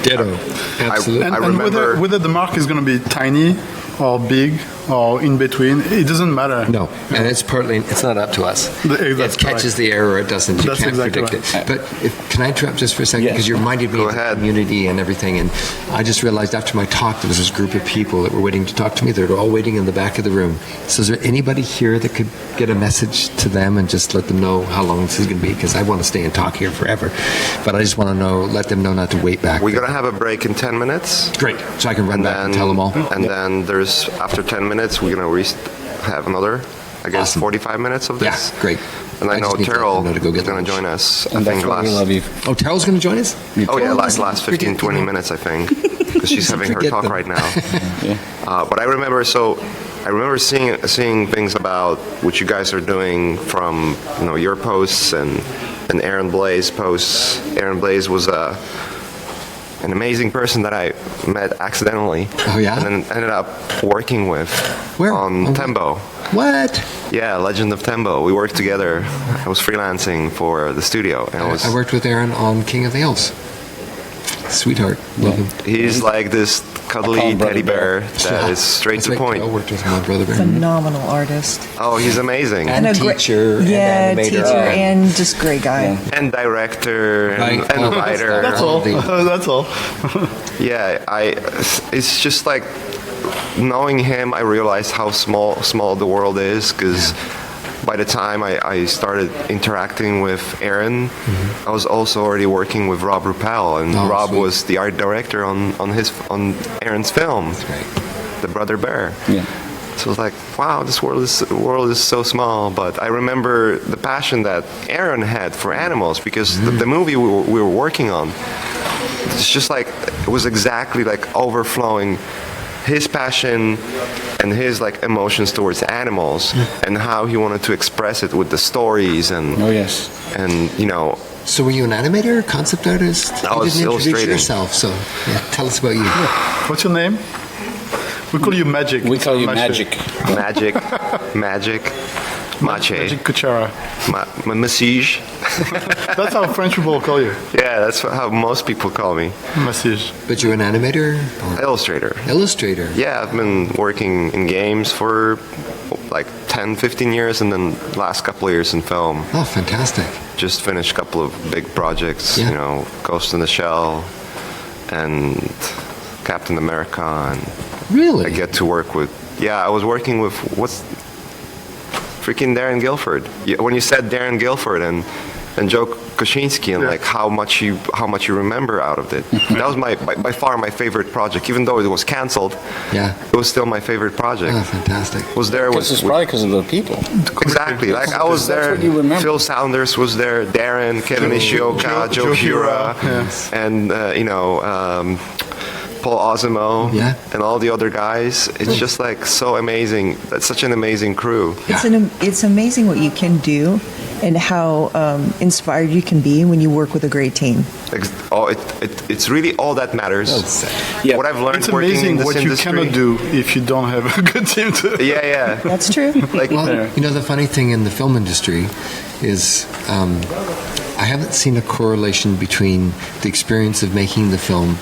Ditto. Absolutely. And, I and remember- whether the mark is going to be tiny or big or in between, it doesn't matter. No, and it's not up to us. That's It catches the error or it doesn't. You That's can't exactly predict right. it. But can I interrupt just for a second? Yes. Because you reminded me Go of the ahead. community and everything. And I just realized after my talk, there was this group of people that were waiting to talk to me. They were all waiting in the back of the room. So is there anybody here that could get a message to them and just let them know how long this is going to be? Because I want to stay and talk here forever. But I just want to let them know not to wait back. We're going to have a break in 10 minutes. Great. So I can run back and tell them all. And then there's, after 10 minutes, we're going to have another, I guess, Awesome. 45 minutes of Yeah, this. great. And I know just need to let Terrell them know to go get is going to lunch. join us. I And that's think why we last. love you. Oh, Terrell's going to join us? Oh yeah, last Forget 15, 20 them. minutes, I think, because she's having her Forget talk them. right now. Yeah. But I remember seeing things about what you guys are doing from your posts and Aaron Blaze posts. Aaron Blaze was an amazing person that I met accidentally. Oh, yeah? And then ended up working with Where? on Oh, Tembo. What? Yeah, Legend of Tembo. We worked together. I was freelancing for the studio, and it was. I worked with Aaron on King of the Hills. Sweetheart. Love him. He's like this call cuddly him Brother teddy bear Bear. that is straight That's to the right, point. I worked with my brother. Phenomenal artist. Oh, he's amazing. And a great- teacher and yeah, animator. teacher and just great guy. And director and, Right. and Oh, writer. That's all. That's all. Yeah, it's just like knowing him, I realized how small the world is, because by the time I started interacting with Aaron, I was also already working with Rob Ruppel, and Oh, Rob sweet. was the art director on Aaron's film, Right. The Brother Bear. Yeah. So it's like, wow, this world is so small. But I remember the passion that Aaron had for animals, because the movie we were working on, it's just like, it was exactly like overflowing his passion and his like emotions towards animals and how he wanted to express it with the stories and Oh yes. So were you an animator, concept artist? I You was didn't introduce illustrating. yourself, so yeah, tell us about you. What's your name? We call you Magic. We call you Magic. magic, Mache, Magic Kuchara. Massage. That's how French people call you. Yeah, that's how most people call me. Massage. But you're an animator or Illustrator. illustrator. Yeah, I've been working in games for like 10, 15 years, and then last couple of years in film. Oh, fantastic. Just finished a couple of big projects, Yeah. Ghost in the Shell and Captain America, and Really? I get to work with. Yeah, I was working with freaking Darren Guilford. When you said Darren Guilford and Joe Kosinski and like how much you remember out of it, that was by far my favorite project. Even though it was canceled, Yeah. it was still my favorite project. Oh, fantastic. Was there Because it's probably because of the people. exactly like I was That's there. what you remember. Phil Saunders was there. Darren, Kevin Ishioka, Joe Hura, and Paul Osimo, Yeah. and all the other guys. It's just like so amazing. That's such an amazing crew. It's amazing what you can do and how inspired you can be when you work with a great team. It's really all that matters. Yeah. What I've learned It's working in amazing this what you industry. cannot do if you don't have a good team to. Yeah. That's true. Like Well, the funny thing in the film industry is I haven't seen a correlation between the experience of making the film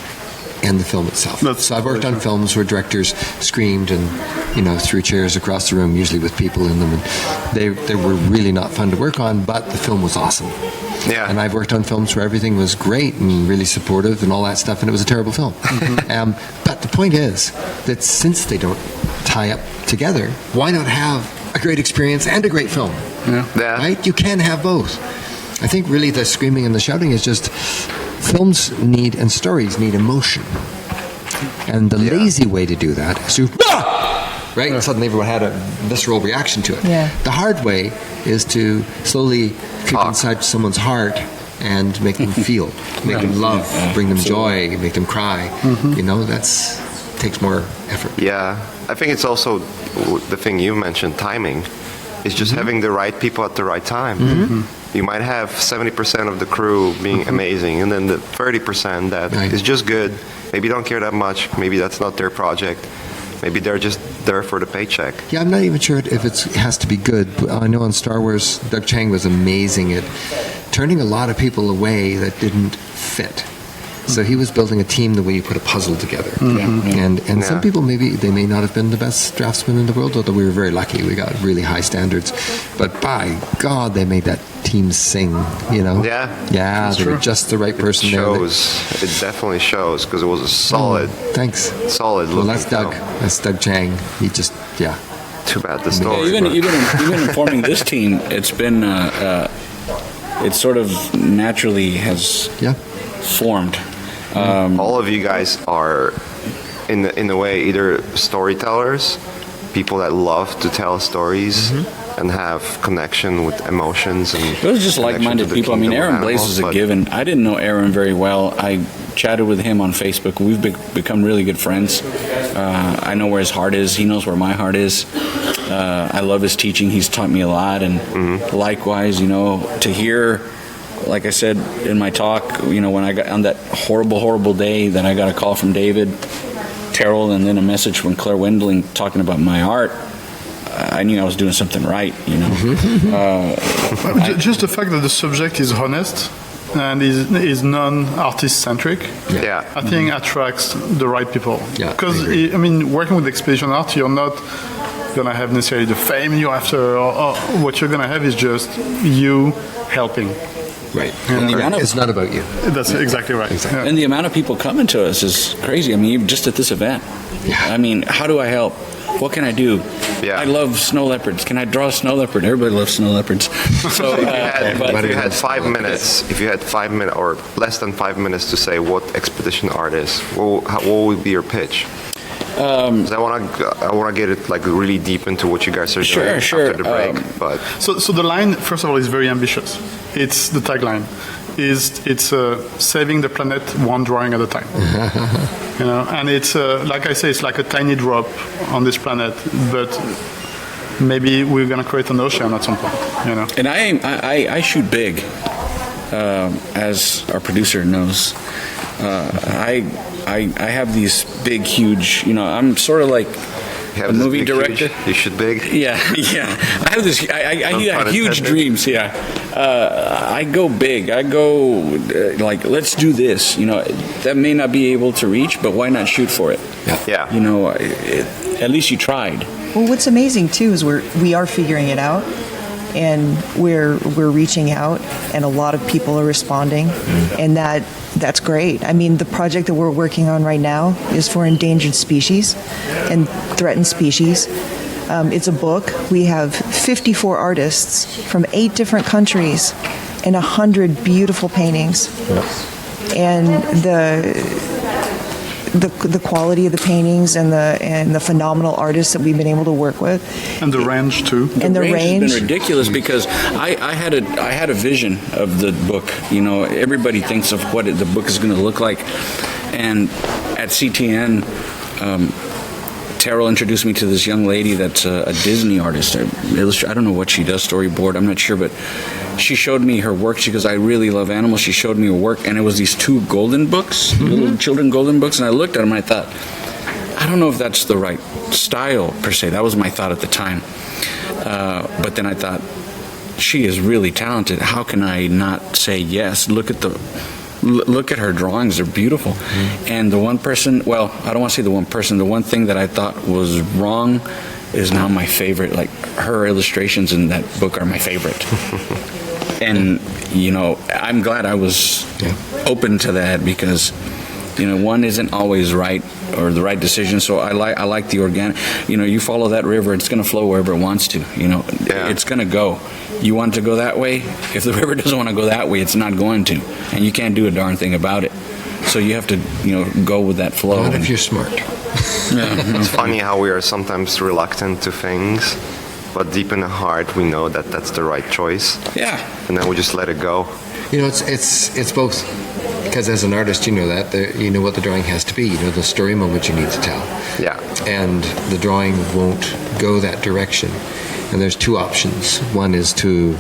and the film itself. So I've worked on films where directors screamed and, threw chairs across the room, usually with people in them, and they were really not fun to work on, but the film was awesome. Yeah. And I've worked on films where everything was great and really supportive and all that stuff, and it was a terrible film. But the point is that since they don't tie up together, why not have a great experience and a great film? Yeah. Right? You can have both. I think really the screaming and the shouting is just films need and stories need emotion. And the lazy way to do that is to right? And suddenly everyone had a visceral reaction to it. Yeah. The hard way is to slowly creep inside someone's heart and make them feel, make them love, bring them joy, make them cry. That's takes more effort. Yeah, I think it's also the thing you mentioned, timing. It's just having the right people at the right time. you might have 70% of the crew being amazing, and then the 30% that Right. is just good. Maybe don't care that much. Maybe that's not their project. Maybe they're just there for the paycheck. Yeah, I'm not even sure if it has to be good. But I know on Star Wars, Doug Chiang was amazing at turning a lot of people away that didn't fit. So he was building a team the way you put a puzzle together. And some Yeah. people, maybe they may not have been the best draftsmen in the world, although we were very lucky. We got really high standards. But by God, they made that team sing, you know? Yeah. Yeah, they were just the right person there. Shows. It definitely shows because it was a solid, Thanks. solid Well, looking that's Doug. film. That's Doug Chiang. He just, yeah. Too bad the Yeah, story. even but- in forming this team, it's been it sort of naturally has Yeah. formed. all of you guys are in a way either storytellers, people that love to tell stories and have connection with emotions and It was just connection like-minded to the people. I mean, kingdom of Aaron Blaze animals, is a but- given. I didn't know Aaron very well. I chatted with him on Facebook. We've become really good friends. I know where his heart is. He knows where my heart is. I love his teaching. He's taught me a lot. And likewise, you know, to hear, like I said in my talk, you know, when I got on that horrible day that I got a call from David, Terryl, and then a message from Claire Wendling talking about my art, I knew I was doing something right, you know. Just the fact that the subject is honest and is non-artist centric, Yeah. I think attracts the right people. Yeah, I Because agree. I mean, working with expedition art, you're not gonna have necessarily the fame you're after. Or what you're gonna have is just you helping. Right. And the amount of- It's not about you. That's exactly right. Exactly. Yeah. And the amount of people coming to us is crazy. I mean, even just at this event. Yeah. I mean, how do I help? What can I do? Yeah. I love snow leopards. Can I draw a snow leopard? Everybody loves snow leopards. So, If you had loves 5 minutes, if you had 5 minutes or less than 5 minutes to say what expedition art is, what would be your pitch? 'Cause I want to get it like really deep into what you guys are doing Sure. after the break. But So the line, first of all, is very ambitious. It's the tagline. It's saving the planet one drawing at a time. You know, and it's like I say, it's like a tiny drop on this planet, but maybe we're gonna create an ocean at some point. You know. and I shoot big, as our producer knows. I have these big, huge. You know, I'm sort of like you have a this movie big, director. huge- you should big. Yeah. I have this. I have pun huge intended. dreams. Yeah. I go big. I go like, let's do this. You know, that may not be able to reach, but why not shoot for it? Yeah. You know, at least you tried. Well, what's amazing too is we are figuring it out, and we're reaching out, and a lot of people are responding, and that's great. I mean, the project that we're working on right now is for endangered species and threatened species. It's a book. We have 54 artists from 8 different countries and 100 beautiful paintings, and the quality of the paintings and the phenomenal artists that we've been able to work with. And the range too. And the range. has been ridiculous because I had a vision of the book. You know, everybody thinks of what the book is going to look like, and at CTN, Terryl introduced me to this young lady that's a Disney artist. I don't know what she does, storyboard. I'm not sure, but she showed me her work. She goes, "I really love animals." She showed me her work, and it was these 2 golden books, little children golden books, and I looked at them and I thought, I don't know if that's the right style per se. That was my thought at the time. But then I thought, she is really talented. How can I not say yes? Look at her drawings. They're beautiful. And the one person, well, I don't want to say the one person, the one thing that I thought was wrong is now my favorite. Like, her illustrations in that book are my favorite. And, you know, I'm glad I was open to that because, you know, one isn't always right or the right decision. So I like the organic. You know, you follow that river, it's going to flow wherever it wants to. You know, it's going to go. You want it to go that way? If the river doesn't want to go that way, it's not going to, and you can't do a darn thing about it. So you have to, you know, go with that flow. Not if you're smart. It's funny how we are sometimes reluctant to things, but deep in the heart we know that that's the right choice, Yeah. and then we just let it go. You know, it's both. Because as an artist, you know that. You know what the drawing has to be. You know the story moment you need to tell. Yeah. And the drawing won't go that direction. And there's 2 options. One is to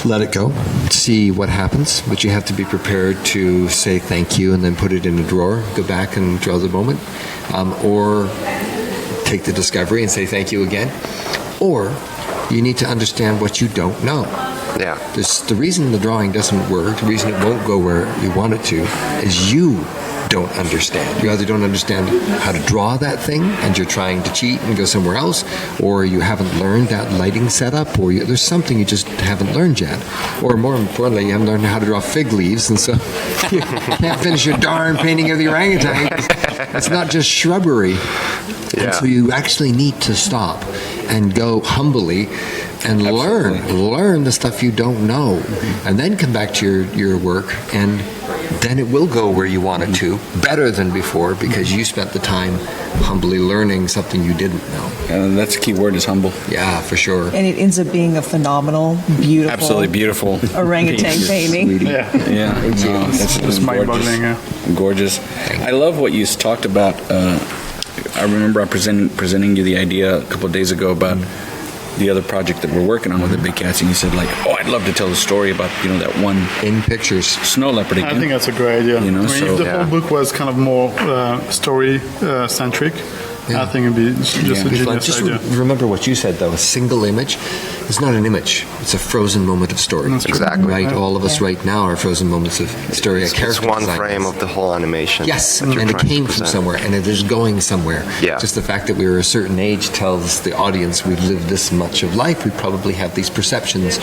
let it go, see what happens, but you have to be prepared to say thank you and then put it in a drawer, go back and draw the moment, or take the discovery and say thank you again, or you need to understand what you don't know. Yeah. The reason the drawing doesn't work, the reason it won't go where you want it to, is you don't understand. You either don't understand how to draw that thing and you're trying to cheat and go somewhere else, or you haven't learned that lighting setup, or there's something you just haven't learned yet. Or more importantly, you haven't learned how to draw fig leaves, and so you can't finish your darn painting of the orangutan. It's not just shrubbery. Yeah. And so you actually need to stop and go humbly and learn the stuff you don't know, and then come back to your work, and then it will go where you want it to, better than before, because you spent the time humbly learning something you didn't know. And that's the key word, is humble. Yeah, for sure. And it ends up being a phenomenal, beautiful, Absolutely beautiful orangutan piece. painting. Yeah. Yeah, no, it's mind-boggling, yeah. gorgeous. I love what you talked about. I remember I presenting you the idea a couple of days ago about the other project that we're working on with the big cats, and you said like, "Oh, I'd love to tell the story about that one In pictures. snow leopard again." I think that's a great idea. You know, if so- the Yeah. whole book was kind of more story centric, I think it'd be just a genius Just idea. remember what you said, though. A single image is not an image. It's a frozen moment of story. Exactly. Right? All of us right now are frozen moments of story. It's one frame of the whole animation. Yes, that you're and it trying to came from present. somewhere, and it is going somewhere. Yeah. Just the fact that we were a certain age tells the audience we've lived this much of life. We probably have these perceptions.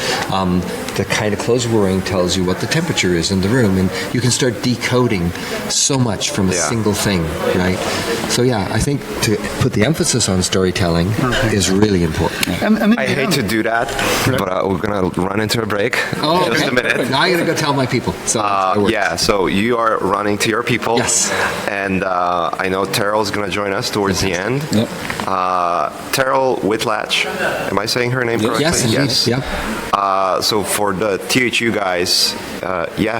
The kind of clothes we're wearing tells you what the temperature is in the room, and you can start decoding so much from a Yeah. single thing, right? So yeah, I think to put the emphasis on storytelling is really important. And I hate to do that, but we're gonna run into a break. Oh, Just okay. a minute. Now I gotta go tell my people. So it works. Yeah, so you are running to your people. Yes. And I know Terrell's going to join us towards the end. Yep. Terryl Whitlatch. Am I saying her name correctly? Yes, indeed. Yeah. So for the THU guys,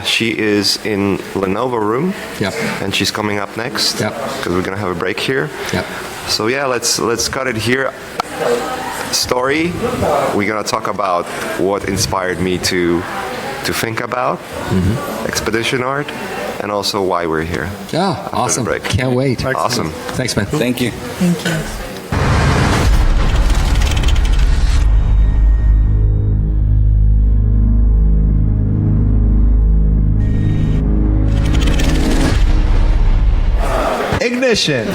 she is in Lenovo room. Yep. And she's coming up next. Yep. Because we're going to have a break here. Yep. So yeah, let's cut it here. Story. We're gonna talk about what inspired me to think about expedition art, and also why we're here. Yeah, After the awesome. break. Can't wait. Awesome. Thanks, man. Thank you. Thank you. Ignition!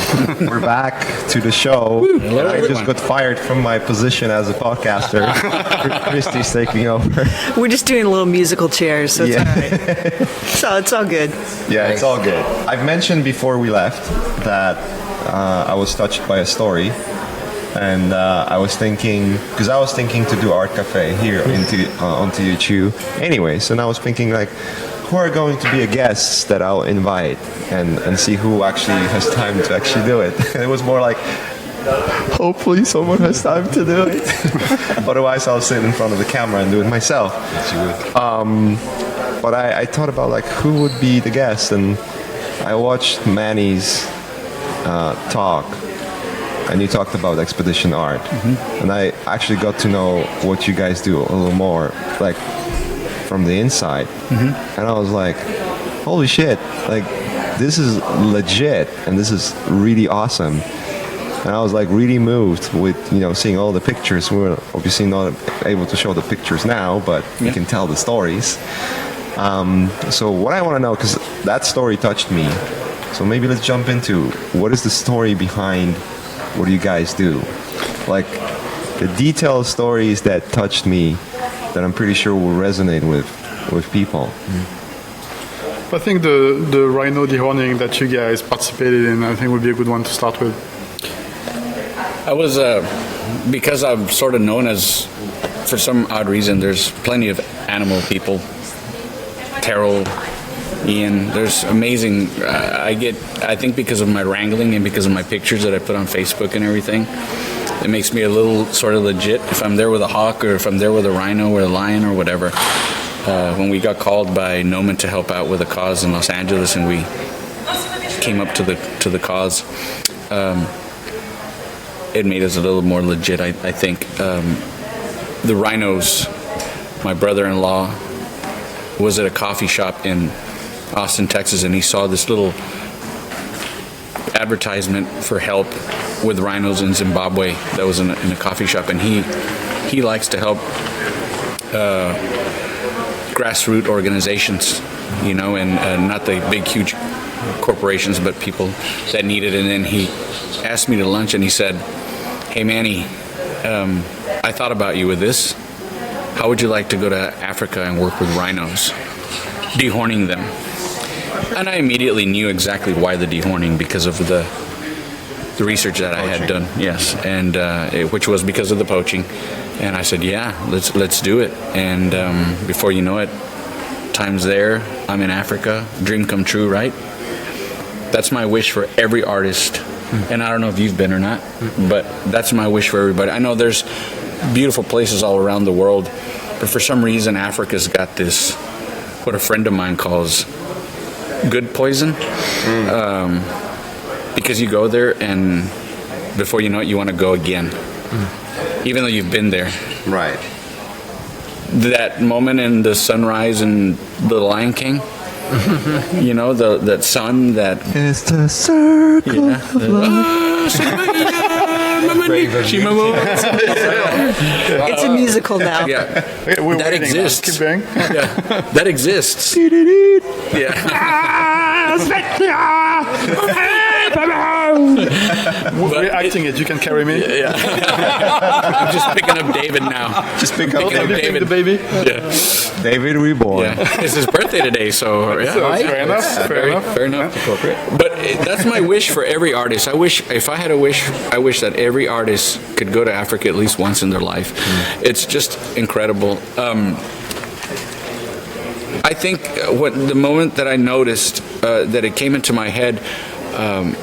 We're back to the show. Hello, I just everyone. got fired from my position as a podcaster. Kristy's taking over. We're just doing a little musical chairs, so it's Yeah. all right. So it's all good. Yeah, it's all good. I've mentioned before we left that I was touched by a story, and I was thinking to do Art Cafe here on THU. Anyways, and I was thinking like, who are going to be a guests that I'll invite and see who actually has time to actually do it. It was more like, hopefully someone has time to do it. Otherwise, I'll sit in front of the camera and do it myself. But I thought about like who would be the guest, and I watched Manny's talk, and you talked about expedition art, and I actually got to know what you guys do a little more, like from the inside, and I was like, holy shit, like this is legit, and this is really awesome. And I was like really moved with seeing all the pictures. We're obviously not able to show the pictures now, but you can tell the stories. So what I want to know, because that story touched me, so maybe let's jump into what is the story behind what you guys do, like the detailed stories that touched me, that I'm pretty sure will resonate with people. I think the rhino dehorning that you guys participated in, I think would be a good one to start with. I was, because I'm sort of known as, for some odd reason, there's plenty of animal people. Terrell, Iain, there's amazing, I think because of my wrangling and because of my pictures that I put on Facebook and everything, it makes me a little sort of legit. If I'm there with a hawk, or if I'm there with a rhino or a lion or whatever. When we got called by Noman to help out with a cause in Los Angeles, and we came up to the cause, it made us a little more legit. I think the rhinos my brother-in-law was at a coffee shop in Austin, Texas, and he saw this little advertisement for help with rhinos in Zimbabwe that was in a coffee shop, and he likes to help grassroots organizations, you know, and not the big huge corporations, but people that need it. And then he asked me to lunch, and he said, "Hey Manny, I thought about you with this. How would you like to go to Africa and work with rhinos, dehorning them?" And I immediately knew exactly why the dehorning, because of the research that I had done. Yes, and which was because of the poaching. And I said, "Yeah, let's do it." And before you know it, time's there. I'm in Africa. Dream come true, right? That's my wish for every artist. And I don't know if you've been or not, but that's my wish for everybody. I know there's beautiful places all around the world, but for some reason Africa's got this, what a friend of mine calls good poison, because you go there and before you know it, you want to go again, even though you've been there. Right. That moment in the sunrise in The Lion King, you know, that sun, that It's the circle of love. It's a musical now. Yeah, We're that waiting. exists. Keep going. Yeah, that exists. Yeah. We're acting it. You can carry me. Yeah. I'm just picking up David now. Just pick up Picking up Take David. the baby. Yeah. David Reborn. Yeah. It's his birthday today, so yeah. Fair enough. Fair enough. Fair enough. But that's my wish for every artist. I wish, if I had a wish, I wish that every artist could go to Africa at least once in their life. It's just incredible. I think the moment that I noticed that it came into my head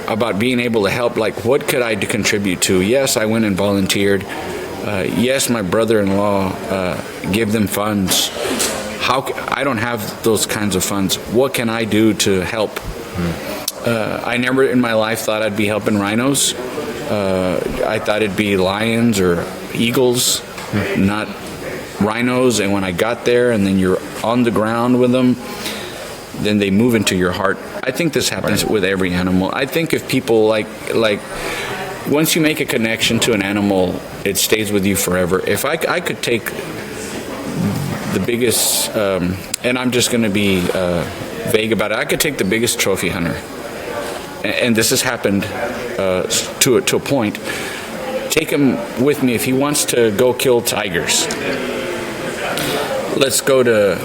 about being able to help, like, what could I contribute to? Yes, I went and volunteered. Yes, my brother-in-law gave them funds. I don't have those kinds of funds. What can I do to help? I never in my life thought I'd be helping rhinos. I thought it'd be lions or eagles, not rhinos. And when I got there and then you're on the ground with them, then they move into your heart. I think this happens with every animal. I think if people like once you make a connection to an animal, it stays with you forever. If I could take the biggest, and I'm just going to be vague about it, I could take the biggest trophy hunter, and this has happened to a point. Take him with me if he wants to go kill tigers. Let's go to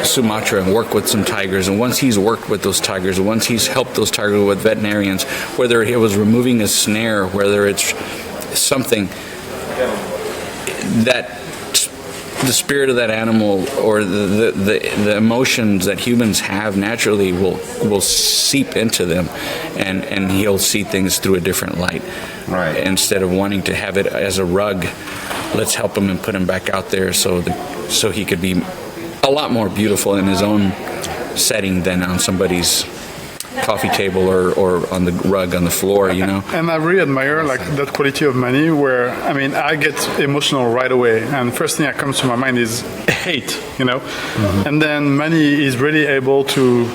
Sumatra and work with some tigers. And once he's worked with those tigers, once he's helped those tigers with veterinarians, whether it was removing a snare, whether it's something that the spirit of that animal or the emotions that humans have naturally will seep into them, and he'll see things through a different light. Right. Instead of wanting to have it as a rug, let's help him and put him back out there so he could be a lot more beautiful in his own setting than on somebody's coffee table or on the rug on the floor, you know. And I really admire like that quality of Manny, where I mean I get emotional right away, and first thing that comes to my mind is hate, you know. And then Manny is really able to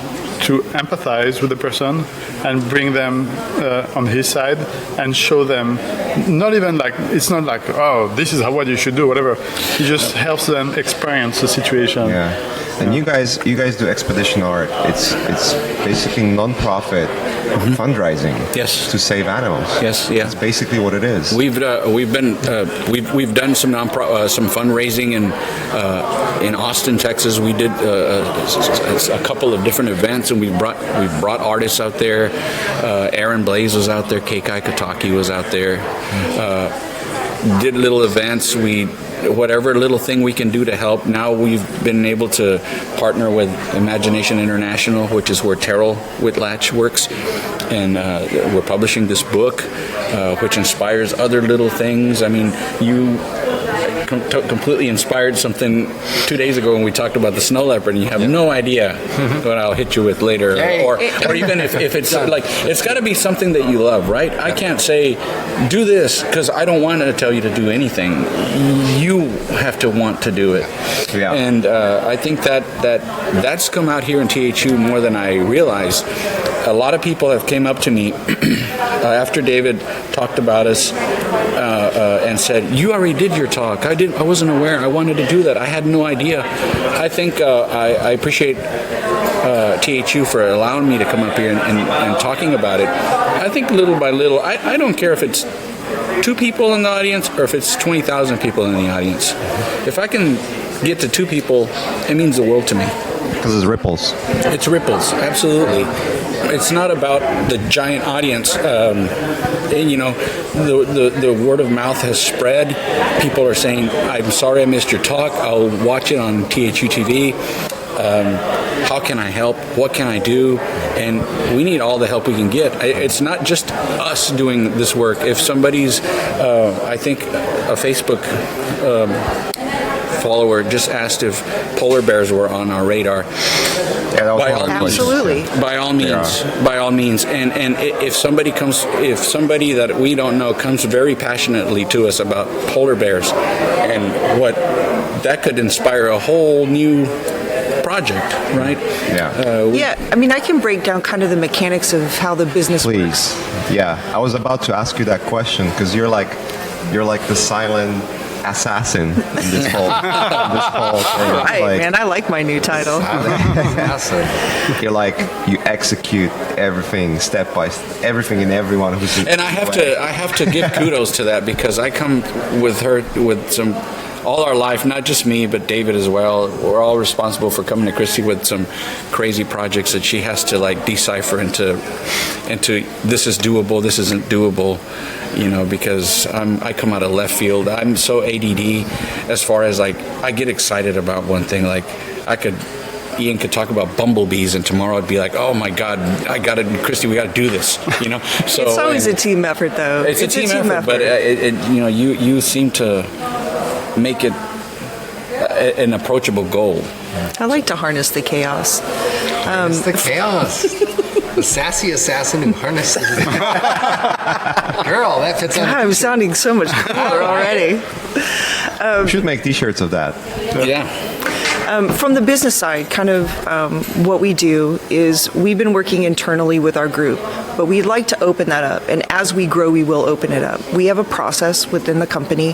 empathize with the person and bring them on his side and show them, not even like, it's not like, oh, this is what you should do, whatever. He just helps them experience the situation. Yeah. And you guys do expedition art. It's basically non-profit fundraising. Yes. To save animals. Yes, yeah. That's basically what it is. We've done some some fundraising in Austin, Texas. We did a couple of different events, and we brought artists out there. Aaron Blaze was out there. Keikai Kataki was out there. Did little events. Whatever little thing we can do to help. Now we've been able to partner with Imagination International, which is where Terryl Whitlatch works, and we're publishing this book, which inspires other little things. I mean, completely inspired something 2 days ago when we talked about the snow leopard, and you have no idea what I'll hit you with later, or even if it's like, it's got to be something that you love, right? I can't say do this because I don't want to tell you to do anything. You have to want to do it. Yeah. And I think that's come out here in THU more than I realized. A lot of people have came up to me after David talked about us and said, "You already did your talk. I wasn't aware. I wanted to do that. I had no idea." I think I appreciate THU for allowing me to come up here and talking about it. I think little by little, I don't care if it's 2 people in the audience or if it's 20,000 people in the audience. If I can get to 2 people, it means the world to me. Because it's ripples. It's ripples, absolutely. It's not about the giant audience. The word of mouth has spread. People are saying, "I'm sorry I missed your talk. I'll watch it on THU TV. How can I help? What can I do?" And we need all the help we can get. It's not just us doing this work. If somebody's, I think a Facebook follower just asked if polar bears were on our radar. Yeah, that was By one of all the means. Absolutely. By all means, and if somebody that we don't know comes very passionately to us about polar bears, and what that could inspire a whole new project, right? Yeah. Yeah, I mean, I can break down kind of the mechanics of how the business works. Please. Yeah, I was about to ask you that question because you're like the silent assassin in this whole thing. Right, Like, man, I like my new title. you're like, you execute everything step by step, everything and everyone who's. And I have to give kudos to that, because I come with her with some. All our life, not just me, but David as well. We're all responsible for coming to Kristy with some crazy projects that she has to like decipher into this is doable, this isn't doable, because I come out of left field. I'm so ADD as far as like, I get excited about one thing. Like Iain could talk about bumblebees, and tomorrow I'd be like, "Oh my God, Kristy, we got to do this." So It's always a team effort, though. It's a team effort, but you seem to make it an approachable goal. I like to harness the chaos. It's the chaos. The sassy assassin who harnesses. Girl, that fits on. God, I'm sounding so much cooler already. You should make T-shirts of that. Yeah. From the business side, kind of what we do is we've been working internally with our group, but we'd like to open that up. And as we grow, we will open it up. We have a process within the company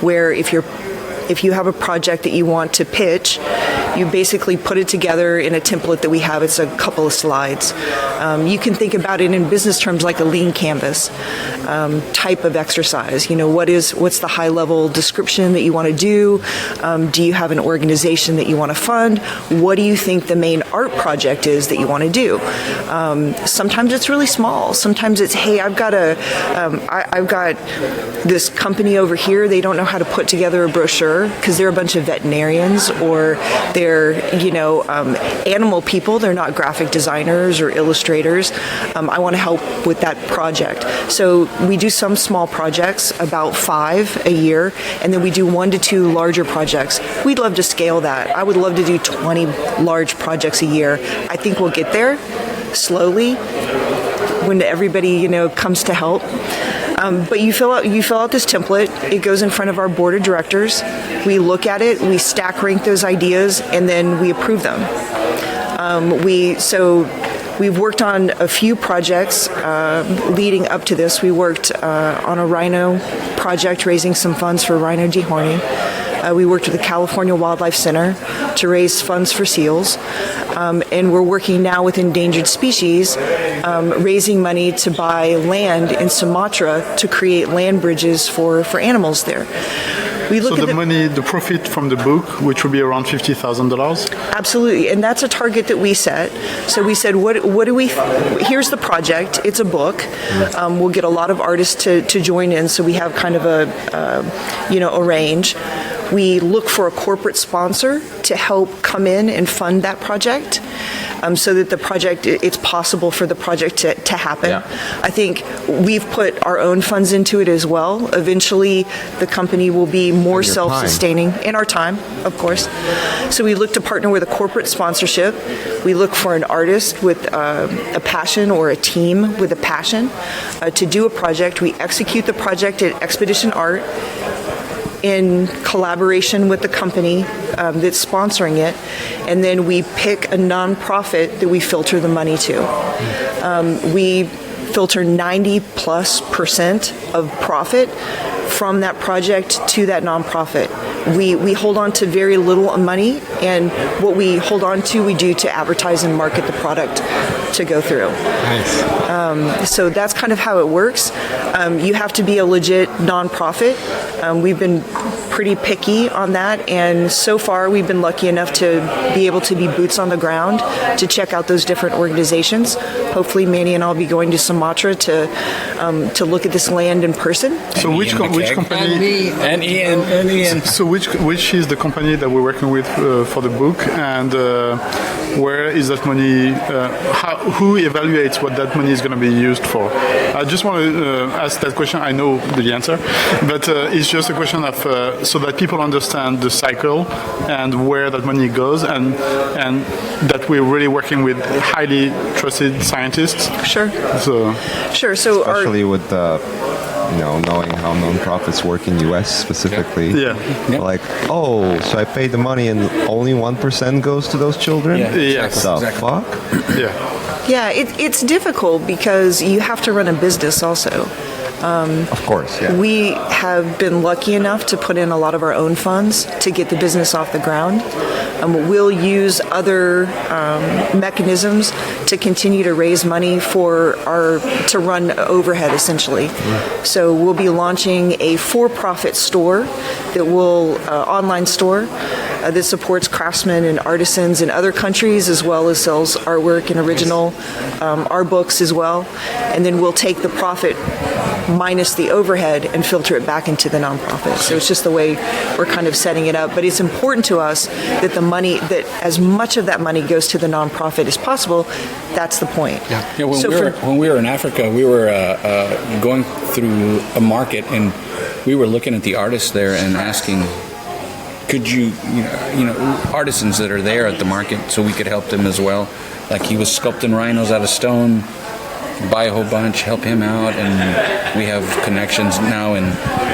where if you have a project that you want to pitch, you basically put it together in a template that we have. It's a couple of slides. You can think about it in business terms like a lean canvas type of exercise. What's the high level description that you want to do? Do you have an organization that you want to fund? What do you think the main art project is that you want to do? Sometimes it's really small. Sometimes it's, hey, I've got this company over here. They don't know how to put together a brochure because they're a bunch of veterinarians, or they're animal people. They're not graphic designers or illustrators. I want to help with that project. So we do some small projects, about 5 a year, and then we do 1 to 2 larger projects. We'd love to scale that. I would love to do 20 large projects a year. I think we'll get there slowly when everybody comes to help. But you fill out this template. It goes in front of our board of directors. We look at it, we stack rank those ideas, and then we approve them. We've worked on a few projects leading up to this. We worked on a rhino project, raising some funds for rhino dehorning. We worked with the California Wildlife Center to raise funds for seals. And we're working now with endangered species, raising money to buy land in Sumatra to create land bridges for animals there. We look So at the profit from the book, which will be around $50,000. Absolutely, and that's a target that we set. So we said, what do we? Here's the project. It's a book. We'll get a lot of artists to join in. So we have kind of a range. We look for a corporate sponsor to help come in and fund that project. so that the project, it's possible for the project to happen. Yeah. I think we've put our own funds into it as well. Eventually, the company will be more And your self-sustaining in our time, of course. So we look to partner with a corporate sponsorship. We look for an artist with a passion or a team with a passion to do a project. We execute the project at Expedition Art in collaboration with the company that's sponsoring it, and then we pick a nonprofit that we filter the money to. We filter 90+% of profit from that project to that nonprofit. We hold on to very little money, and what we hold on to, we do to advertise and market the product to go through. Nice. So that's kind of how it works. You have to be a legit nonprofit. We've been pretty picky on that, and so far we've been lucky enough to be able to be boots on the ground to check out those different organizations. Hopefully, Manny and I'll be going to Sumatra to look at this land in person. So which McCaig. company? And Iain. So which is the company that we're working with for the book, and where is that money? Who evaluates what that money is going to be used for? I just want to ask that question. I know the answer, but it's just a question of so that people understand the cycle and where that money goes, and that we're really working with highly trusted scientists. Sure. So Sure. So Especially with knowing how nonprofits work in U.S. specifically. Yeah. Like, so I paid the money and only 1% goes to those children? Yeah, Yes. The exactly. fuck? yeah, it's difficult because you have to run a business also. Of course, yeah. We have been lucky enough to put in a lot of our own funds to get the business off the ground. We'll use other mechanisms to continue to raise money to run overhead, essentially. So we'll be launching a for-profit store online store that supports craftsmen and artisans in other countries, as well as sells artwork and original art books as well. And then we'll take the profit minus the overhead and filter it back into the nonprofit. So it's just the way we're kind of setting it up. But it's important to us that that as much of that money goes to the nonprofit as possible. That's the point. Yeah, when we were in Africa, we were going through a market, and we were looking at the artists there and asking, could you artisans that are there at the market, so we could help them as well. Like, he was sculpting rhinos out of stone, buy a whole bunch, help him out, and we have connections now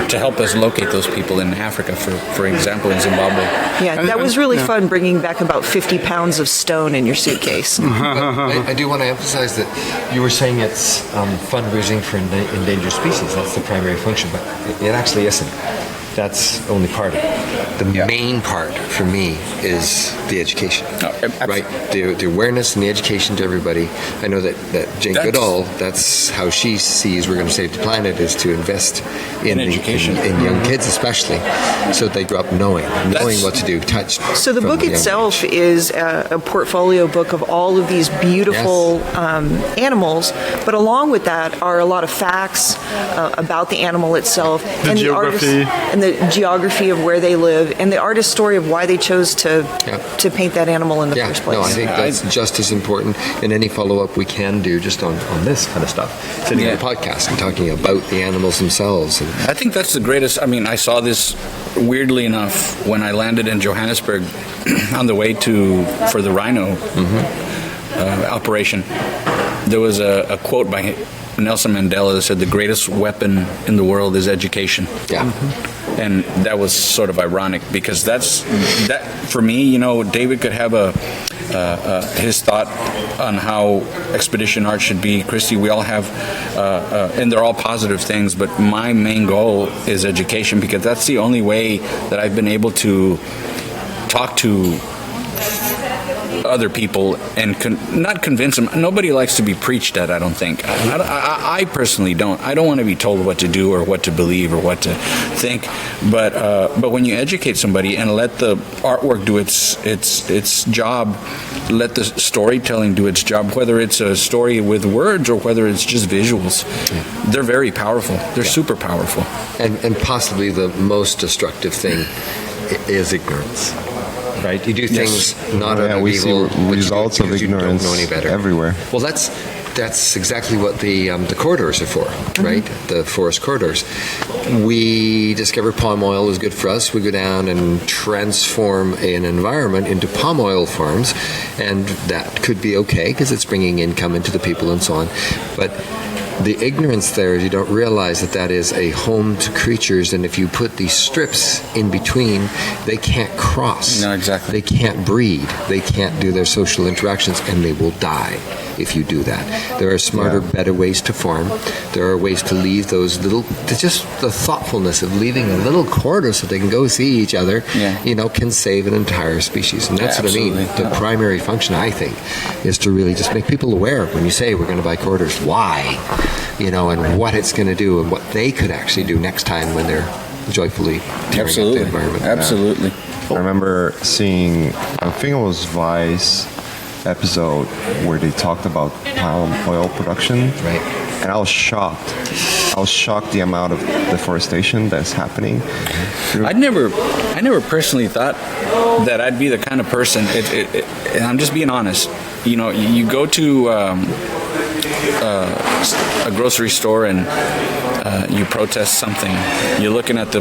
to help us locate those people in Africa, for example, in Zimbabwe. Yeah, that was really fun, bringing back about 50 pounds of stone in your suitcase. I do want to emphasize that you were saying it's fundraising for endangered species. That's the primary function, but it actually isn't. That's only part of it. The main part for me is the education, right? The awareness and the education to everybody. I know that Jane Goodall, that's how she sees we're going to save the planet, is to invest in education, in young kids especially, so that they grow up knowing what to do, touch. So the book itself is a portfolio book of all of these beautiful animals, but along with that are a lot of facts about the animal itself, and the artist, and the geography of where they live, and the artist's story of why they chose to paint that animal in the first place. No, I think that's just as important in any follow-up we can do just on this kind of stuff. Sitting on a podcast and talking about the animals themselves. I think that's the greatest. I mean, I saw this, weirdly enough, when I landed in Johannesburg on the way for the rhino operation. There was a quote by Nelson Mandela that said, "The greatest weapon in the world is education." Yeah. And that was sort of ironic, because that for me, David could have his thought on how expedition art should be. Kristy, we all have, and they're all positive things, but my main goal is education, because that's the only way that I've been able to talk to other people and not convince them. Nobody likes to be preached at, I don't think. I personally don't. I don't want to be told what to do or what to believe or what to think. But when you educate somebody and let the artwork do its job, let the storytelling do its job, whether it's a story with words or whether it's just visuals, they're very powerful. They're super powerful. And possibly the most destructive thing is ignorance. right? You do things not out Yeah, of we see evil, but you do it results of because you don't ignorance know any better. everywhere. Well, that's exactly what the corridors are for, right? The forest corridors. We discover palm oil is good for us. We go down and transform an environment into palm oil farms, and that could be okay because it's bringing income into the people and so on. But the ignorance there is you don't realize that that is a home to creatures, and if you put these strips in between, they can't cross. No, exactly. They can't breed. They can't do their social interactions, and they will die if you do that. There are smarter, better ways to farm. There are ways to leave those little, just the thoughtfulness of leaving a little corridor so they can go see each other, can save an entire species. And that's what I mean. Absolutely. The primary function, I think, is to really just make people aware when you say we're going to buy corridors, why, and what it's going to do and what they could actually do next time when they're joyfully tearing up the environment. Absolutely. I remember seeing, I think it was Vice episode where they talked about palm oil production. Right. And I was shocked. I was shocked the amount of deforestation that's happening. I never personally thought that I'd be the kind of person. And I'm just being honest. You go to a grocery store and you protest something. You're looking at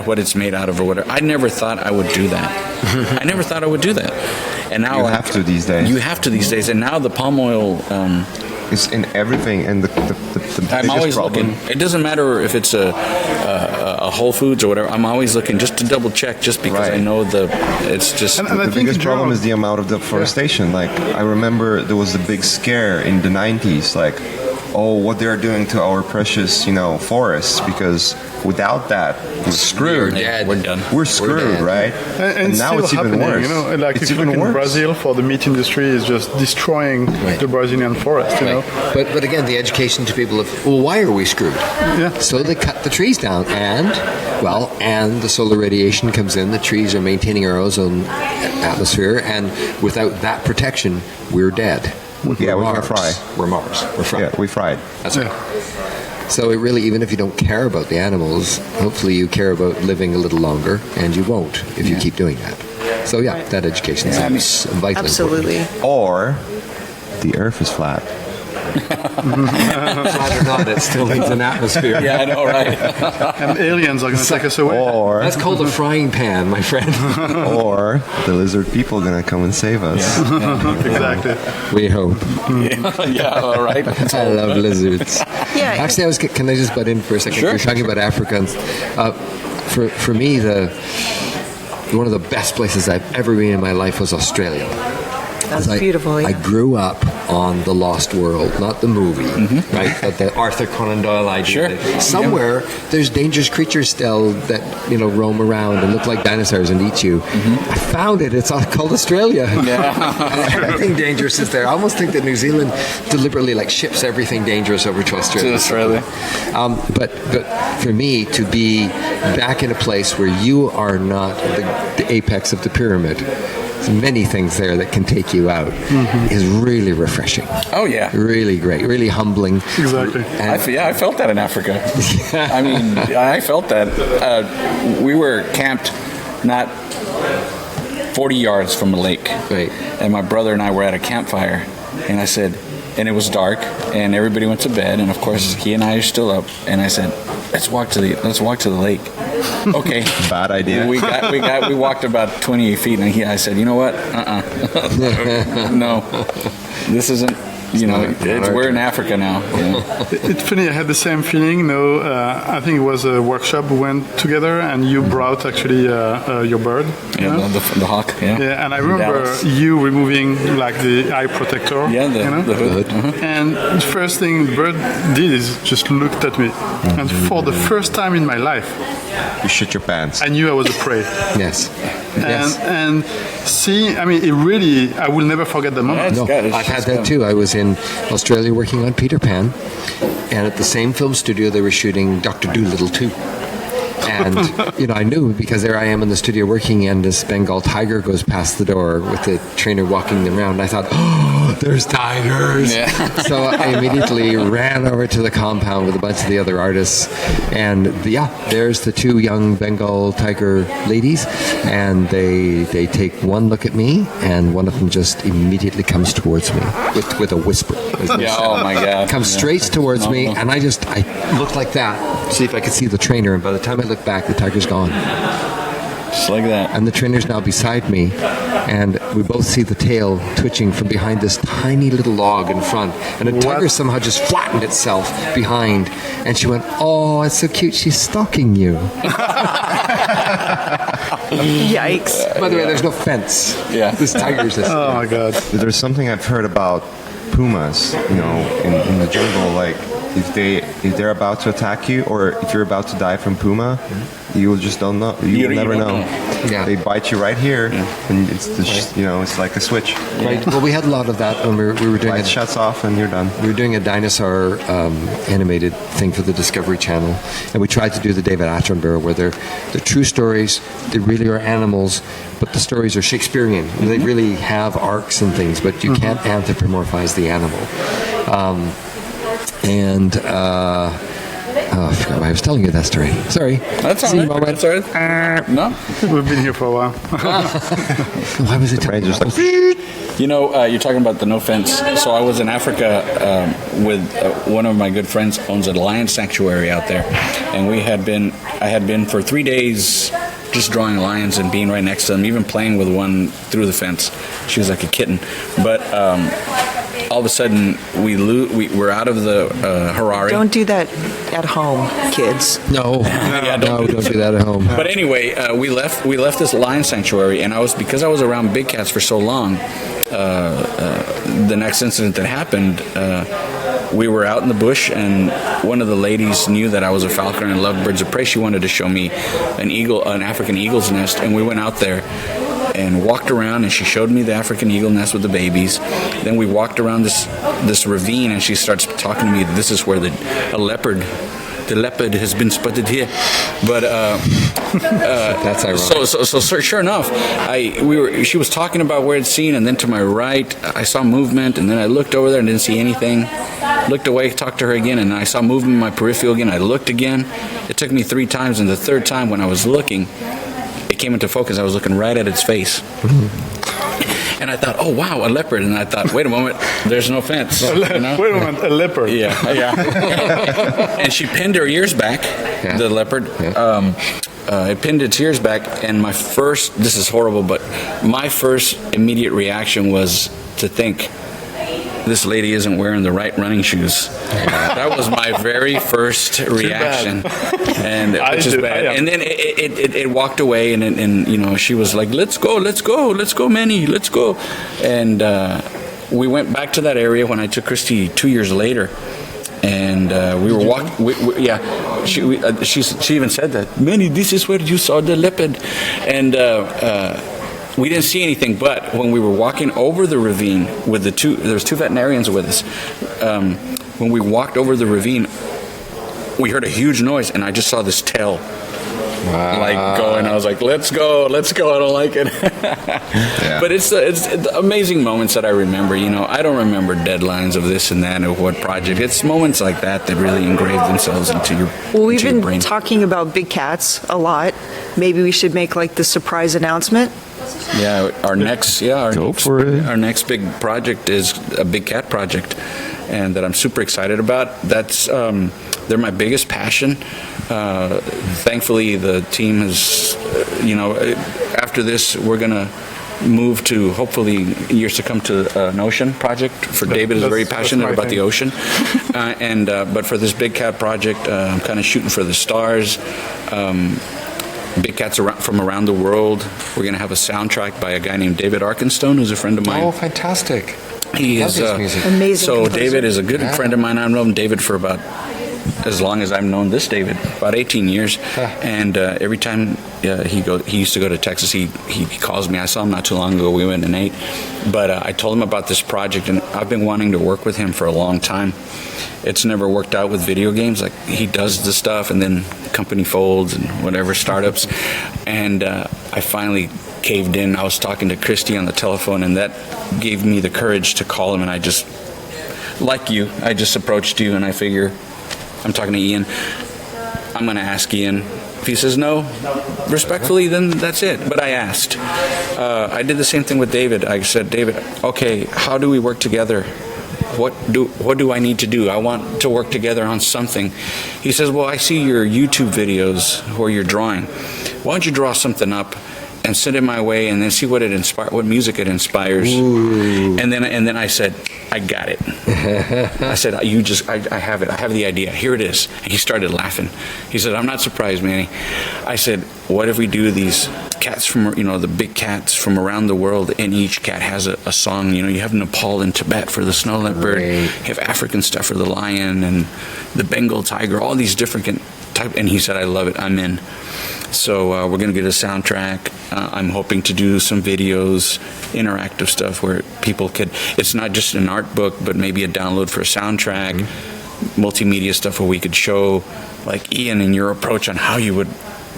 what it's made out of or whatever. I never thought I would do that. I never thought I would do that. And now You have to these days. You have to these days. And now the palm oil. It's in everything, and the I'm biggest always problem. looking. It doesn't matter if it's a Whole Foods or whatever. I'm always looking just to double check, just because I know it's just. And I The think biggest problem Joe- is the amount of deforestation. Like, I remember there was the big scare in the 90s, like, oh, what they're doing to our precious, forests, because without that, we're screwed. We're done. We're screwed, dead. right? And now still it's even happening, worse. like it's if you even look in worse. Brazil, for the meat industry is just destroying the Brazilian forest, Right. But again, the education to people of, well, why are we screwed? Yeah. So they cut the trees down, and the solar radiation comes in. The trees are maintaining our ozone atmosphere, and without that protection, we're dead. Yeah, we're gonna Mars. fry. We're Mars. We're fried. Yeah, we fried. That's right. So it really, even if you don't care about the animals, hopefully you care about living a little longer, and you won't if you keep doing that. So that education seems vital. Absolutely. Or the Earth is flat. Flat or not, it still needs an atmosphere. Yeah, I know, right? And aliens are going to take us away. Or That's called a frying pan, my friend. or the lizard people are gonna come and save us. Exactly. We hope. Yeah, all right. I love lizards. Yeah. Actually, can I just butt in for a second? Sure. You're talking about Africans. For me, one of the best places I've ever been in my life was Australia. That's beautiful. Yeah. I grew up on The Lost World, not the movie, right? But the Arthur Conan Doyle idea. Sure. that somewhere there's dangerous creatures still that roam around and look like dinosaurs and eat you. I found it. It's called Australia. Yeah. Everything dangerous is there. I almost think that New Zealand deliberately ships everything dangerous over to Australia. To Australia. But for me to be back in a place where you are not the apex of the pyramid. There's many things there that can take you out. Is really refreshing. Oh, yeah. Really great. Really humbling. Exactly. And I felt that in Africa. I mean, I felt that. We were camped not 40 yards from a lake. Right. And my brother and I were at a campfire. And I said, and it was dark, and everybody went to bed. And, of course, he and I are still up. And I said, let's walk to the lake. Okay. Bad idea. We walked about 28 feet, and I said, you know what? No, this isn't. We're in Africa now. It's funny, I had the same feeling. I think it was a workshop we went together, and you brought actually your bird. Yeah, the hawk. Yeah. Yeah, and I remember Dallas. you removing the eye protector. Yeah, the hood. And the first thing the bird did is just looked at me. And for the first time in my life, You shit your pants. I knew I was a prey. yes. Yes. And see, I mean, it really, I will never forget the moment. No, I've had that too. I was in Australia working on Peter Pan, and at the same film studio they were shooting Dr. Dolittle 2. And, I knew because there I am in the studio working, and this Bengal tiger goes past the door with the trainer walking them around. And I thought, oh, there's tigers. Yeah. So I immediately ran over to the compound with a bunch of the other artists, and there's the two young Bengal tiger ladies, and they take one look at me, and one of them just immediately comes towards me with a whisper. Yeah, oh my God. Comes straight towards me, and I looked like that, see if I could see the trainer, and by the time I looked back, the tiger's gone. Just like that. And the trainer's now beside me, and we both see the tail twitching from behind this tiny little log in front, and the tiger somehow just flattened itself behind, and she went, "Oh, it's so cute, she's stalking you." Yikes. By the way, there's no fence. Yeah. This tiger's just... Oh my God. There's something I've heard about pumas, in the jungle, like if they're about to attack you, or if you're about to die from puma, you just don't know. You will never know. Yeah. They bite you right here, and it's it's like a switch. Right. Well, we had a lot of that when we were doing Light shuts off, and you're done. We were doing a dinosaur animated thing for the Discovery Channel, and we tried to do the David Attenborough, where they're true stories. They really are animals, but the stories are Shakespearean. They really have arcs and things, but you can't anthropomorphize the animal. I forgot why I was telling you that story. Sorry. That's all right. That's all right. No. We've been here for a while. Why was it telling Rangers you? like, You're talking about the no fence. So I was in Africa with one of my good friends owns a lion sanctuary out there, and I had been for 3 days just drawing lions and being right next to them, even playing with one through the fence. She was like a kitten, but all of a sudden we're out of the Harare. Don't do that at home, kids. No. Don't do that at home. But anyway, we left this lion sanctuary, and because I was around big cats for so long, the next incident that happened, we were out in the bush, and one of the ladies knew that I was a falconer and loved birds of prey. She wanted to show me an African eagle's nest, and we went out there and walked around, and she showed me the African eagle nest with the babies. Then we walked around this ravine, and she starts talking to me. This is where the leopard has been spotted here. But That's ironic. so sure enough, she was talking about where it's seen, and then to my right I saw movement, and then I looked over there and didn't see anything. Looked away, talked to her again, and I saw movement in my peripheral again. I looked again. It took me 3 times, and the third time when I was looking, it came into focus. I was looking right at its face. And I thought, oh, wow, a leopard. And I thought, wait a moment, there's no fence. Wait a moment, a leopard. Yeah. And she pinned her ears back, the leopard. It pinned its ears back, and this is horrible, but my first immediate reaction was to think, this lady isn't wearing the right running shoes. That was my very first reaction, and which is bad. And then it walked away, and she was like, "Let's go, Manny, let's go." And we went back to that area when I took Kristy 2 years later, and we were walking. She even said that, "Manny, this is where you saw the leopard," and. We didn't see anything, but when we were walking over the ravine with there was 2 veterinarians with us. When we walked over the ravine, we heard a huge noise, and I just saw this tail going. I was like, let's go. I don't like it. But it's amazing moments that I remember. I don't remember deadlines of this and that or what project. It's moments like that really engrave themselves into your brain. Well, we've been talking about big cats a lot. Maybe we should make the surprise announcement. Yeah, our next big project is a big cat project, and that I'm super excited about. That's they're my biggest passion. Thankfully, the team has, after this, we're gonna move to hopefully years to come to an ocean project. David is very passionate about the ocean, but for this big cat project, I'm kind of shooting for the stars. Big cats from around the world. We're going to have a soundtrack by a guy named David Arkenstone, who's a friend of mine. Oh, fantastic. He is amazing. So composer. David is a good friend of mine. I've known David for about as long as I've known this David, about 18 years. And every time he used to go to Texas, he calls me. I saw him not too long ago. We went and ate. But I told him about this project, and I've been wanting to work with him for a long time. It's never worked out with video games. Like, he does the stuff, and then company folds and whatever, startups. And I finally caved in. I was talking to Kristy on the telephone, and that gave me the courage to call him. And I just, like you, I just approached you, and I figure, I'm talking to Iain, I'm going to ask Iain. If he says no, respectfully, then that's it. But I asked. I did the same thing with David. I said, David, okay, how do we work together? What do I need to do? I want to work together on something. He says, well, I see your YouTube videos where you're drawing. Why don't you draw something up and send it my way, and then see what music it inspires. Ooh. And then I said, I got it. I said, I have it. I have the idea. Here it is. And he started laughing. He said, I'm not surprised, Manny. I said, what if we do these cats from, the big cats from around the world, and each cat has a song. You have Nepal and Tibet for the snow leopard. Right. You have African stuff for the lion and the Bengal tiger, all these different type. And he said, I love it. I'm in. So we're going to get a soundtrack. I'm hoping to do some videos, interactive stuff where people could, it's not just an art book, but maybe a download for a soundtrack, multimedia stuff where we could show, like Iain, and your approach on how you would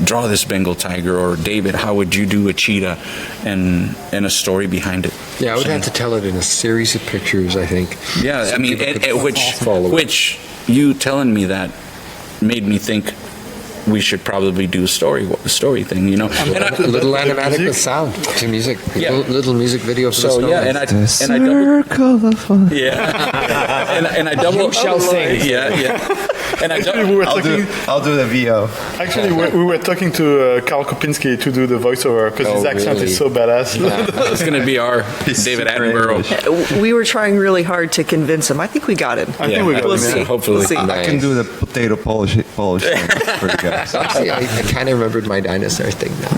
draw this Bengal tiger, or David, how would you do a cheetah, and a story behind it. Yeah, I would have to tell it in a series of pictures, I think. Yeah, So I mean, people could follow it. which you telling me that made me think we should probably do a story thing, And A little animatic with sound to music. Yeah. Little music video for the So snow. yeah, and I double, and I double shall sing. Yeah. And I Actually, double, we were I'll talking. do the VO. Actually, we were talking to Karl Kopinski to do the voiceover because his accent really? is so badass. it's going to be our David Attenborough. We were trying really hard to convince him. I think we got him. I think we got We'll him, see. yeah. Hopefully. We'll see. I can do the potato polish thing for you guys. Actually, I kind of remembered my dinosaur thing now,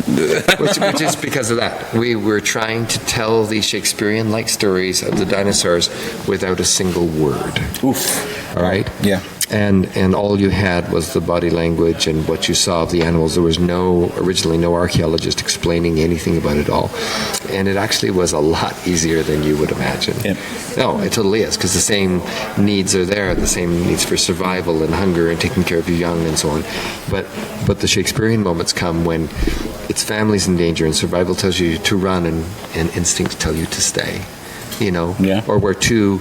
which is because of that. We were trying to tell the Shakespearean-like stories of the dinosaurs without a single word. Oof. All right? Yeah. And all you had was the body language and what you saw of the animals. There was originally no archaeologist explaining anything about it all. And it actually was a lot easier than you would imagine. Yep. No, it totally is, because the same needs are there, the same needs for survival and hunger and taking care of your young and so on. But the Shakespearean moments come when it's families in danger and survival tells you to run and instincts tell you to stay. Yeah. Or where two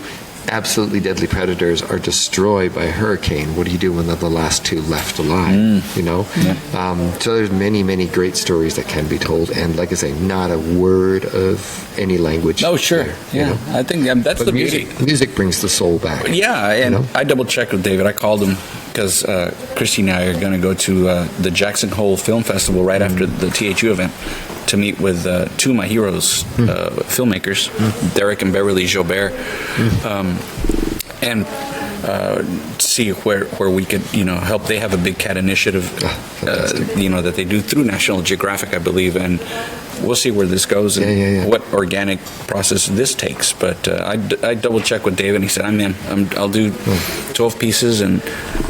absolutely deadly predators are destroyed by a hurricane. What do you do when they're the last two left alive? So there's many great stories that can be told, and like I say, not a word of any language. Oh, sure. there, Yeah. I think that's But the beauty. music brings the soul back. Yeah, and I double checked with David. I called him because Kristy and I are going to go to the Jackson Hole Film Festival right after the THU event to meet with two of my heroes, filmmakers, Derek and Beverly Jobert, and see where we could help. They have a big cat initiative, that they do through National Geographic, I believe, and we'll see where this goes and what organic process this takes. But I double checked with David, and he said, I'm in. I'll do 12 pieces, and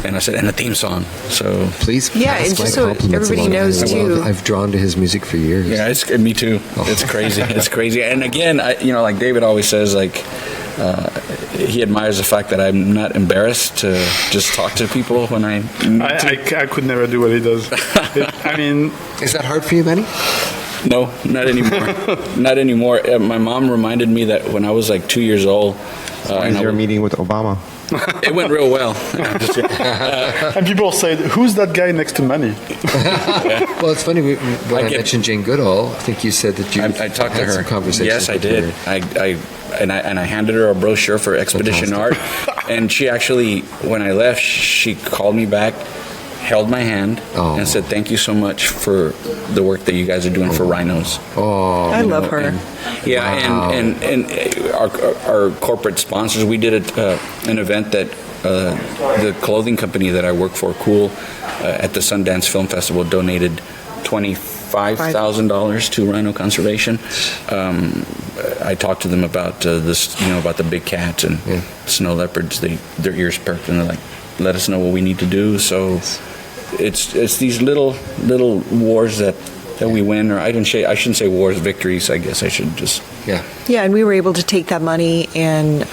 I said, and a theme song. So Please, Yeah, pass and my just so compliments everybody along. knows, too. I've drawn to his music for years. yeah, me too. It's crazy. It's crazy. And again, like David always says, he admires the fact that I'm not embarrassed to just talk to people when I I could never do what he does. Is that hard for you, Manny? No, not anymore. Not anymore. My mom reminded me that when I was like 2 years old, Is your meeting with Obama? it went real well. and people said, "Who's that guy next to Manny?" Well, it's funny, when I get- mentioned Jane Goodall, I think you said that you I talked to had her. some conversations Yes, I with did. her. I handed her a brochure for Expedition Art, and she actually, when I left, she called me back, held my hand, Oh. and said, "Thank you so much for the work that you guys are doing for rhinos." Oh, I love her. Yeah, and our corporate sponsors. We did an event that the clothing company that I work for, Cool, at the Sundance Film Festival, donated $25,000 to rhino conservation. I talked to them about this, about the big cats and snow leopards. Their ears perked, and they're like, "Let us know what we need to do." So it's these little wars that we win, or I shouldn't say wars, victories. I guess I should just. Yeah, and we were able to take that money and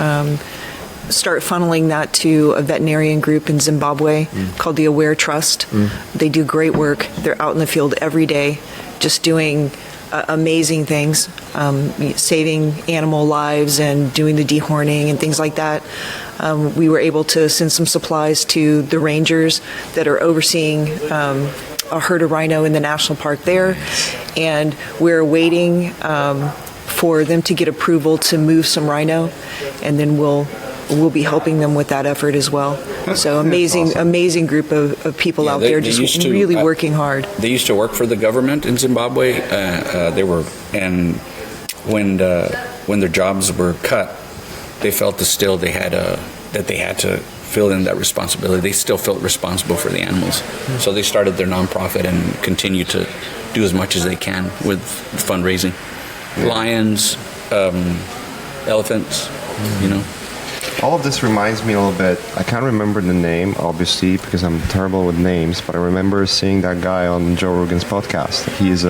start funneling that to a veterinarian group in Zimbabwe called the Aware Trust. They do great work. They're out in the field every day just doing amazing things, saving animal lives and doing the dehorning and things like that. We were able to send some supplies to the rangers that are overseeing a herd of rhino in the national park there, and we're waiting for them to get approval to move some rhino, and then we'll be helping them with that effort as well. So amazing group of people out there just really working hard. They used to work for the government in Zimbabwe. They were, and when their jobs were cut, they felt that they had to fill in that responsibility. They still felt responsible for the animals, so they started their nonprofit and continue to do as much as they can with fundraising. Lions, elephants, All of this reminds me a little bit. I can't remember the name, obviously, because I'm terrible with names. But I remember seeing that guy on Joe Rogan's podcast. He was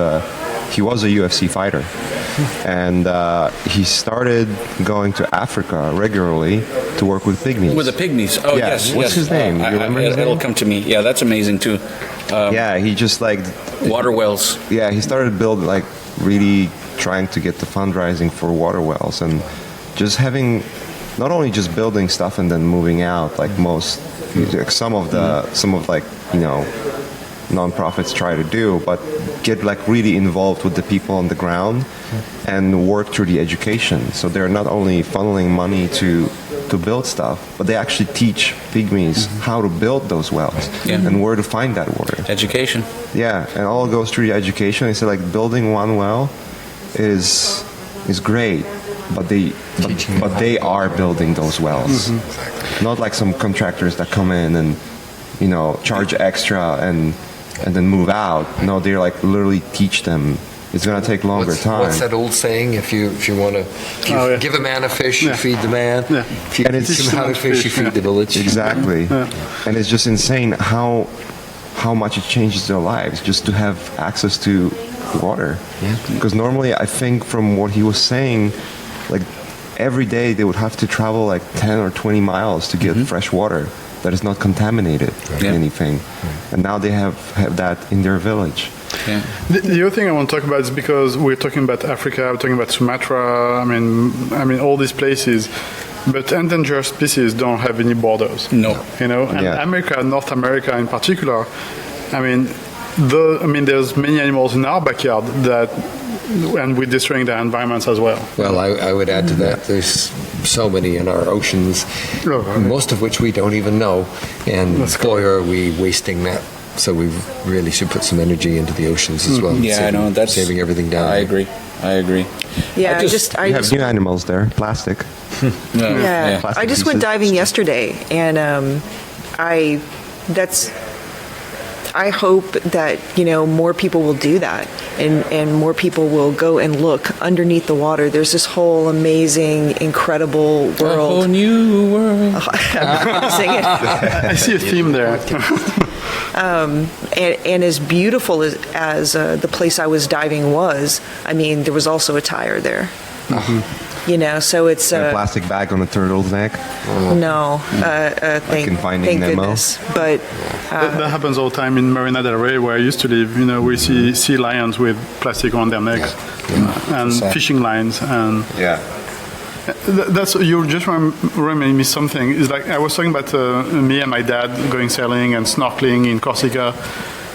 a UFC fighter, and he started going to Africa regularly to work with pygmies. With the pygmies. Oh, Yeah. yes. What's his name? You remember his It'll name? come to me. Yeah, that's amazing too. Yeah, he just Water wells. Yeah, he started building, really trying to get the fundraising for water wells, and just having, not only just building stuff and then moving out, like some of nonprofits try to do, but get really involved with the people on the ground and work through the education. So they're not only funneling money to build stuff, but they actually teach pygmies how to build those wells and where to find that water. Education. Yeah, and all goes through the education. They say building one well is great, but they are building those wells. Not like some contractors that come in and charge extra and then move out. No, they literally teach them. It's going to take longer time. What's that old saying? If you want to give a man a fish, you feed the man. Yeah. If you teach him how to fish, you feed the village. Exactly. And it's just insane how much it changes their lives just to have access to water. Yeah. Because normally, I think from what he was saying, every day they would have to travel 10 or 20 miles to get fresh water that is not contaminated with anything. And now they have that in their village. Yeah. The other thing I want to talk about is because we're talking about Africa, we're talking about Sumatra, I mean all these places, but endangered species don't have any borders. No. And America, North America in particular, there's many animals in our backyard and we're destroying their environments as well. Well, I would add to that, there's so many in our oceans, most of which we don't even know, and boy, are we wasting that. So we really should put some energy into the oceans as well. Yeah, I know. That's saving everything down. I agree. Yeah, We have new animals there, plastic. Yeah, I just went diving yesterday, and I hope that more people will do that, and more people will go and look underneath the water. There's this whole amazing, incredible world. A whole new world. Sing it. I see a theme there. And as beautiful as the place I was diving was, there was also a tire there. So it's a plastic bag on a turtle's neck. No, thank Nemo. goodness. But that happens all the time in Marina del Rey, where I used to live. We see sea lions with plastic on their necks and fishing lines, and that's you just reminding me something. It's I was talking about me and my dad going sailing and snorkeling in Corsica,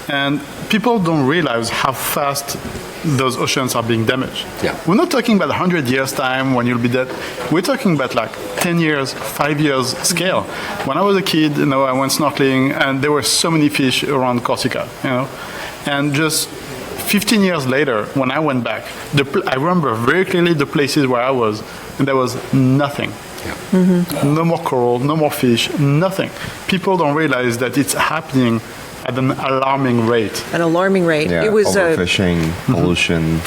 and people don't realize how fast those oceans are being damaged. Yeah. We're not talking about 100 years time when you'll be dead. We're talking about 10 years, 5 years scale. When I was a kid, I went snorkeling and there were so many fish around Corsica, and just 15 years later, when I went back, I remember very clearly the places where I was, and there was nothing. No more coral, no more fish, nothing. People don't realize that it's happening at an alarming rate. Yeah, It was overfishing, pollution.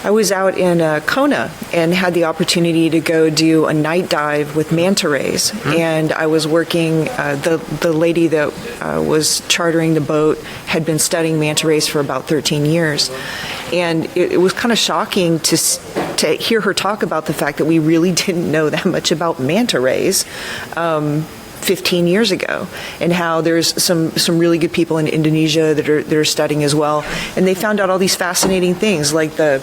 I was out in Kona and had the opportunity to go do a night dive with manta rays. And I was working, the lady that was chartering the boat had been studying manta rays for about 13 years. And it was kind of shocking to hear her talk about the fact that we really didn't know that much about manta rays. 15 years ago, and how there's some really good people in Indonesia that are studying as well, and they found out all these fascinating things, like the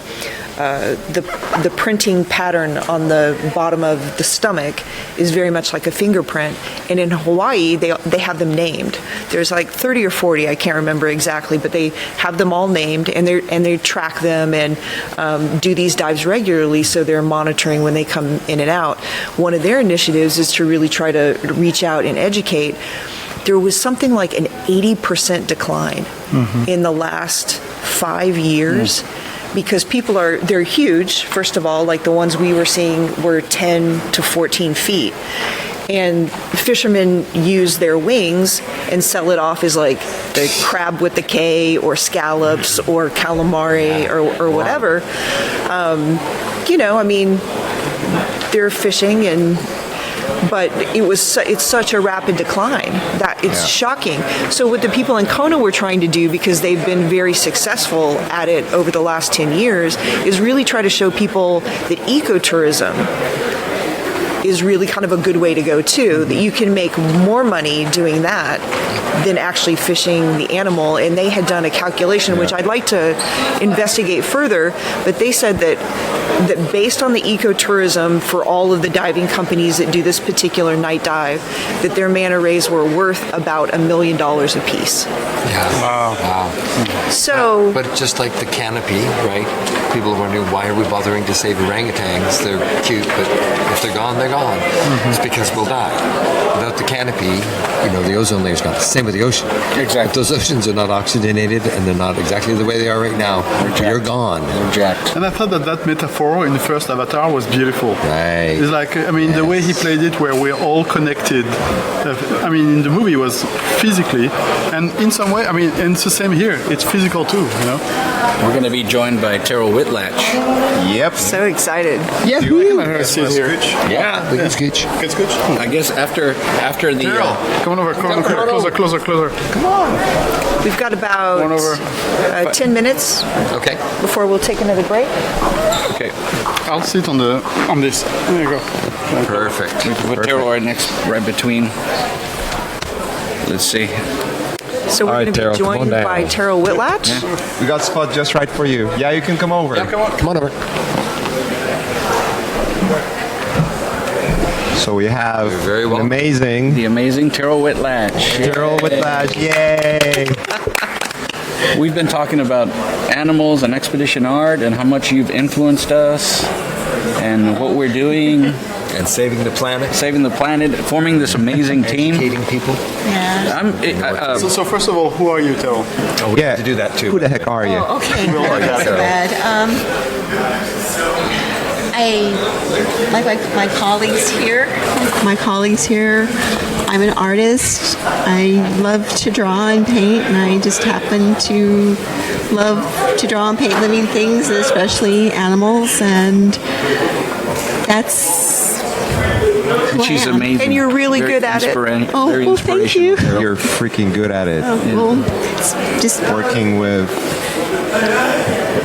printing pattern on the bottom of the stomach is very much like a fingerprint, and in Hawaii they have them named. There's like 30 or 40, I can't remember exactly, but they have them all named, and they track them and do these dives regularly, so they're monitoring when they come in and out. One of their initiatives is to really try to reach out and educate. There was something like an 80% decline in the last 5 years. Because they're huge, first of all, like the ones we were seeing were 10 to 14 feet. And fishermen use their wings and sell it off as like the crab with the K, or scallops, or calamari, or whatever. They're fishing but it's such a rapid decline that it's shocking. So what the people in Kona were trying to do, because they've been very successful at it over the last 10 years, is really try to show people that ecotourism is really kind of a good way to go too, that you can make more money doing that than actually fishing the animal. And they had done a calculation, which I'd like to investigate further, but they said that based on the ecotourism for all of the diving companies that do this particular night dive, that their manta rays were worth about $1 million a piece. Yeah. Wow. So, but just like the canopy, right? People are wondering, why are we bothering to save orangutans? They're cute, but if they're gone, they're gone. It's because we'll die. Without the canopy, the ozone layer is not the same with the ocean. Exactly. If those oceans are not oxygenated and they're not exactly the way they are right now, you're gone. They're jacked. And I thought that metaphor in the first Avatar was beautiful. Right. It's like, the way he played it, where we're all connected. In the movie it was physically, and in some way, and it's the same here. It's physical too, We're going to be joined by Terryl Whitlatch. Yep. so excited. Yeah. Yeah, we can scooch. Good scooch. I guess after the... Come on over, closer. Come on. We've got about One over. 10 minutes Okay. before we'll take another break. Okay. I'll sit on this. There you go. Perfect. Put Terryl right between. Let's see. So we're All right, going to Terryl, be come on joined down. by Terryl Whitlatch. We got spot just right for you. Yeah, you can come over. Come on over. So we have You're very an welcome. amazing The amazing Terryl Whitlatch. Terryl Whitlatch. Yay! We've been talking about animals and expedition art and how much you've influenced us and what we're doing, And saving the planet. saving the planet, forming this amazing team. Educating people. Yeah. So first of all, who are you, Terrell? Oh, we Yeah, have to do that too. Who the heck are you? Oh, okay. We'll like Not that. so bad. I like my colleagues here. I'm an artist. I love to draw and paint, and I just happen to love to draw and paint living things, especially animals, and that's who I She's am. amazing. And you're really Very good at it. Oh, very well, thank you. inspirational, Terryl. You're freaking good at it. Well, it's just Working with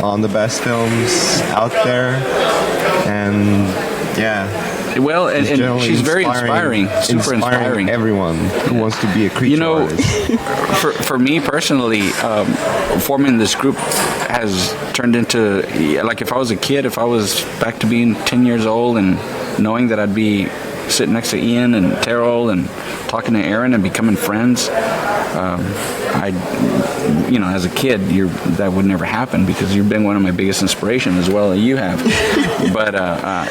on the best films out there, and yeah. Well, and generally she's very inspiring, super inspiring. Everyone who wants to be a creature artist. for me personally, forming this group has turned into, like, if I was a kid, if I was back to being 10 years old and knowing that I'd be sitting next to Ian and Terrell and talking to Aaron and becoming friends, as a kid, that would never happen because you've been one of my biggest inspirations as well as you have. But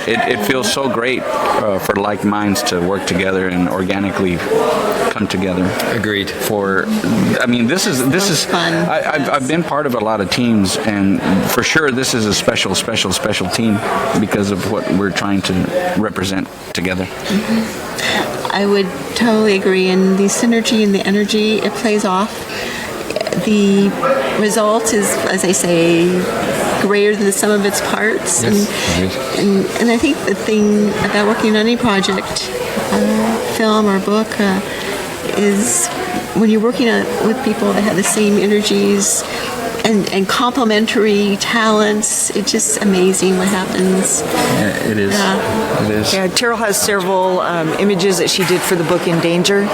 it feels so great for like minds to work together and organically come together. Agreed. This is fun. I've been part of a lot of teams, and for sure this is a special team because of what we're trying to represent together. I would totally agree. And the synergy and the energy it plays off. The result is, as I say, greater than the sum of its parts. Yes. And I think the thing about working on any project, film or book, is when you're working with people that have the same energies and complementary talents. It's just amazing what happens. Yeah, it is. Yeah. It is. Yeah, Terryl has several images that she did for the book Endangered,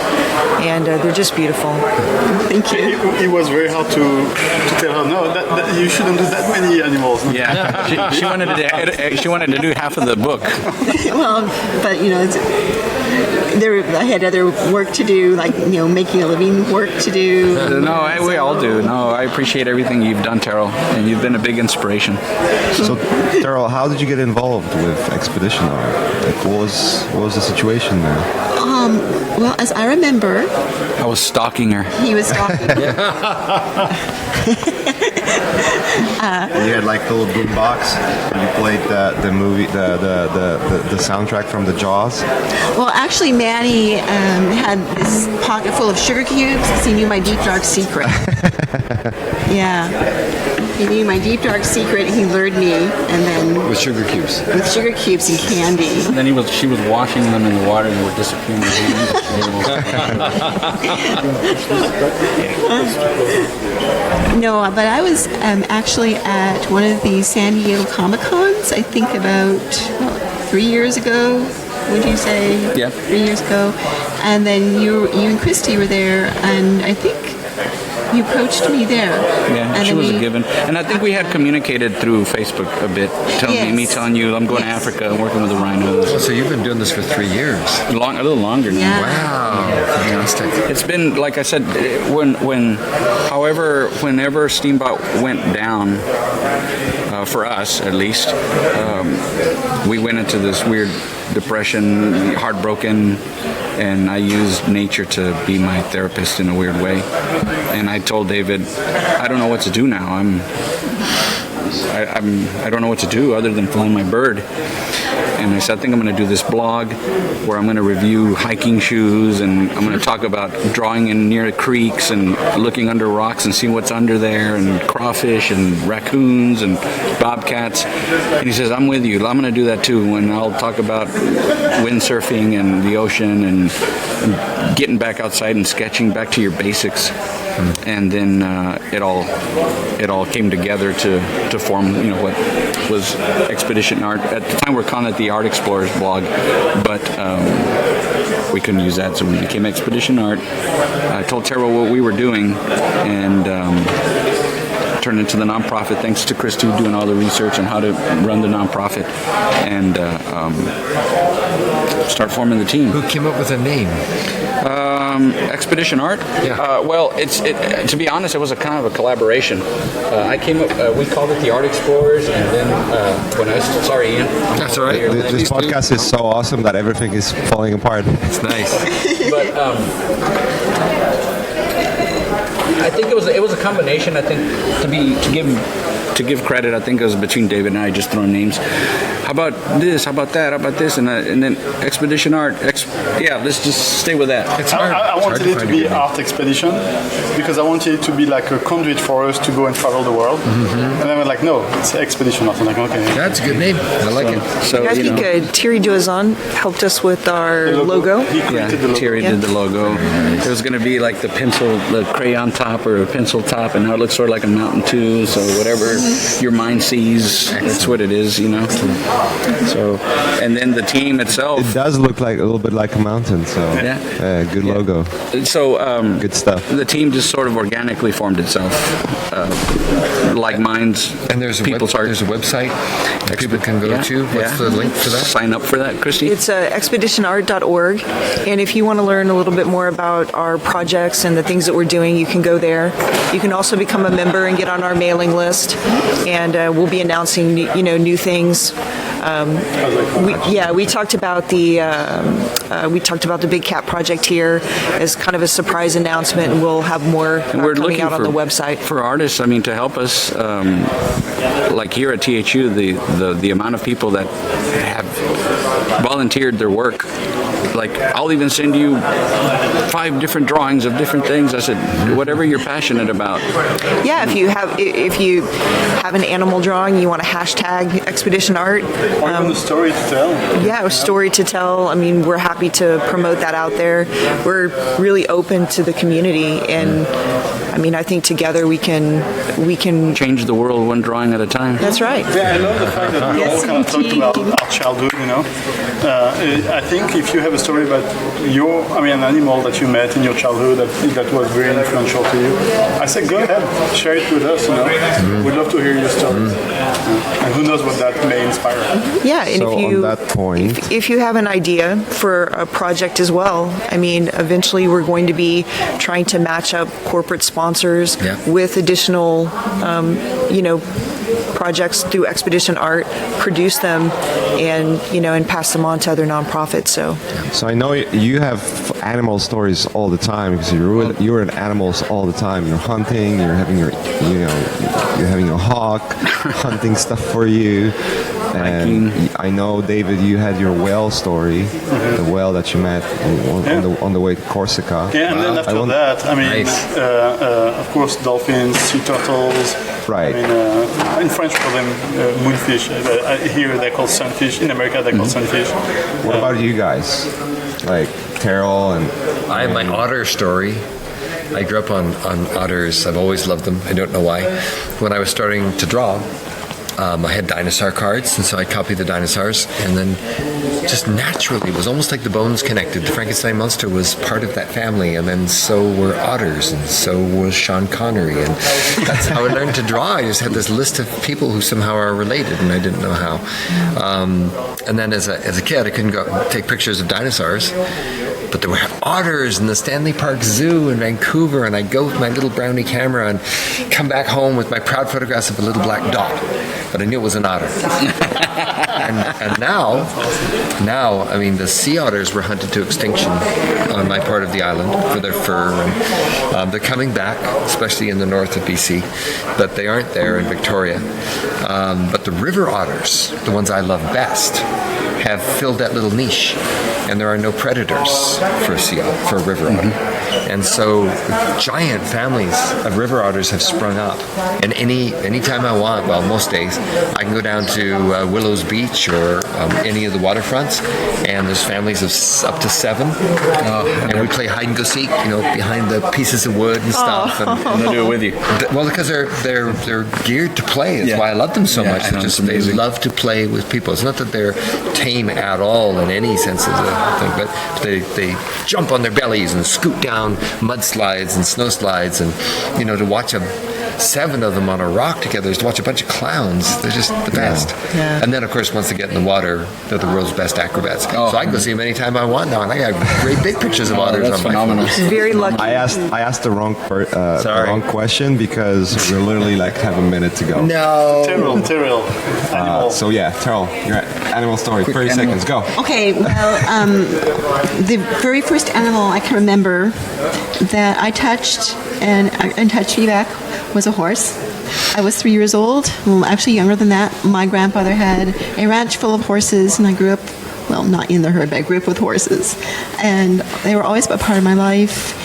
and they're just beautiful. Thank you. It was very hard to tell her, no, that you shouldn't do that many animals. Yeah, she wanted to do half of the book. Well, but I had other work to do, like making a living work to do. We all do. No, I appreciate everything you've done, Terrell, and you've been a big inspiration. So, Terrell, how did you get involved with expedition art? Like, what was the situation there? Well, as I remember, I was stalking her. he was talking. And you had like the little boom box, and you played the movie, the soundtrack from the Jaws. Well, actually, Manny had this pocket full of sugar cubes because he knew my deep dark secret. Yeah, he knew my deep dark secret. He lured me, and then With sugar cubes. with sugar cubes and candy. And then she was washing them in the water and they were disappearing. No, but I was actually at one of the San Diego Comic Cons. I think about 3 years ago. Would you say? Yeah. 3 years ago, and then you and Kristy were there, and I think you approached me there. Yeah, and she then was a given. And I think we had communicated through Facebook a bit, me telling you I'm going to Yes. Africa and working with the rhinos. So you've been doing this for 3 years. A little longer now. Yeah. Wow, fantastic. It's been, like I said, whenever Steamboat went down, for us at least, we went into this weird depression, heartbroken, and I used nature to be my therapist in a weird way. And I told David, I don't know what to do now. I don't know what to do other than fly my bird. And I said, I think I'm going to do this blog where I'm going to review hiking shoes, and I'm going to talk about drawing in near creeks and looking under rocks and seeing what's under there, and crawfish and raccoons and bobcats. And he says, I'm with you. I'm going to do that too. And I'll talk about windsurfing and the ocean and getting back outside and sketching, back to your basics. And then it all came together to form what was Expedition Art. At the time, we're calling it the Art Explorers blog, but we couldn't use that, so we became Expedition Art. I told Terrell what we were doing, and turned into the nonprofit, thanks to Kristy doing all the research on how to run the nonprofit, and start forming the team. Who came up with a name? Expedition Art. Yeah. Well, to be honest, it was a kind of a collaboration. I came up. We called it the Art Explorers, and then sorry, Ian. That's all right. This podcast is so awesome that everything is falling apart. It's nice. But I think it was a combination. I think to give credit, I think it was between David and I, just throwing names. How about this? How about that? How about this? And then Expedition Art. Let's just stay with that. It's hard. I It's hard wanted it to find a be good name. art expedition because I wanted it to be like a conduit for us to go and travel the world. And then we're like, no, it's expedition art. I'm like, okay. That's a good name. I like it. So I think Thierry Duazon helped us with our logo. He created the logo. Terry did the logo. It was going to be like the crayon top or a pencil top, and now it looks sort of like a mountain too. So whatever your mind sees, that's what it is, So, and then the team itself. It does look like a little bit like a mountain. So Yeah. good logo, So good stuff. the team just sort of organically formed itself, like minds. And there's a people's art. there's a website that people can go Yeah, to. What's yeah. the link for that? Sign up for that, Kristy. It's expeditionart.org, and if you want to learn a little bit more about our projects and the things that we're doing, you can go there. You can also become a member and get on our mailing list, and we'll be announcing new things. We talked about the Big Cat project here as kind of a surprise announcement, and we'll have more And we're coming looking out on the website. for artists. I mean, to help us, like here at THU, the amount of people that have volunteered their work. Like, I'll even send you 5 different drawings of different things. I said, whatever you're passionate about. Yeah, if you have an animal drawing, you want to hashtag Expedition Art. Or even a story to tell. Yeah, a story to tell. I mean, we're happy to promote that out there. We're really open to the community, and I mean, I think together we can. Change the world one drawing at a time. That's right. Yeah, I love the fact that we all kind of talked about our childhood, I think if you have a story about an animal that you met in your childhood that was very influential to you, I say go ahead, share it with us, We'd love to hear your stories. And who knows what that may inspire. Yeah, and So on that point, if you have an idea for a project as well, I mean, eventually we're going to be trying to match up corporate sponsors with additional, projects through Expedition Art, produce them, and pass them on to other nonprofits. So I know you have animal stories all the time because you're in animals all the time. You're hunting. You're having your hawk hunting stuff for you. And I know, David, you had your whale story, the whale that you met on the way to Corsica. Yeah, and then after that, of course, dolphins, sea turtles. Right. In French we call them moonfish. Here they're called sunfish. In America they're called sunfish. What about you guys? Like Terryl and... I have my otter story. I grew up on otters. I've always loved them. I don't know why. When I was starting to draw, I had dinosaur cards, and so I copied the dinosaurs, and then just naturally, it was almost like the bones connected. The Frankenstein monster was part of that family, and then so were otters, and so was Sean Connery, and that's how I learned to draw. I just had this list of people who somehow are related, and I didn't know how. And then as a kid, I couldn't go take pictures of dinosaurs, but there were otters in the Stanley Park Zoo in Vancouver, and I'd go with my little brownie camera and come back home with my proud photographs of a little black dot. But I knew it was an otter. and now, the sea otters were hunted to extinction on my part of the island for their fur. And they're coming back, especially in the north of BC, but they aren't there in Victoria. But the river otters, the ones I love best, have filled that little niche, and there are no predators for a river otter. And so giant families of river otters have sprung up. And any time I want, well, most days, I can go down to Willows Beach or any of the waterfronts, and there's families of up to 7. And we play hide and go seek, behind the pieces of wood and stuff. And they'll do it with you. Well, because they're geared to play. That's why I love them so much. They love to play with people. It's not that they're tame at all in any sense of the thing, but they jump on their bellies and scoot down mudslides and snow slides, and to watch 7 of them on a rock together is to watch a bunch of clowns. They're just the best. Yeah. And then, of course, once they get in the water, they're the world's best acrobats. So I can go see them anytime I want now, and I got great big pictures of otters on my phone. Very lucky. I asked the wrong question because we're literally have a minute to go. No. Terryl. Animal. So yeah, Terryl, your animal story. 30 seconds. Go. Okay, well, the very first animal I can remember that I touched and touched me back was a horse. I was 3 years old, well, actually younger than that. My grandfather had a ranch full of horses, and I grew up, well, not in the herd, but I grew up with horses. And they were always a part of my life.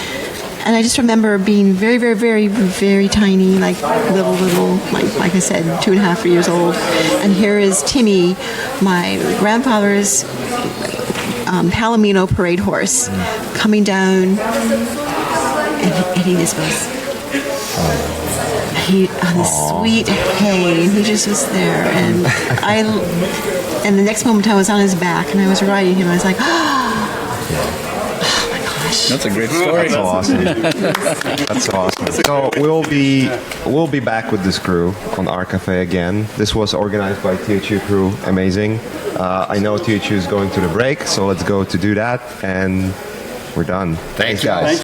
And I just remember being very, very, very, very tiny, little, like I said, 2.5, 3 years old. And here is Timmy, my grandfather's Palomino parade horse, coming down, and he just goes, on this sweet hay, and he just was there. And and the next moment I was on his back, and I was riding him. I was like, oh my gosh. That's a great story. That's awesome. That's awesome. So we'll be back with this crew on Art Cafe again. This was organized by THU crew. Amazing. I know THU is going to the break, so let's go to do that, and we're done. Thanks, guys.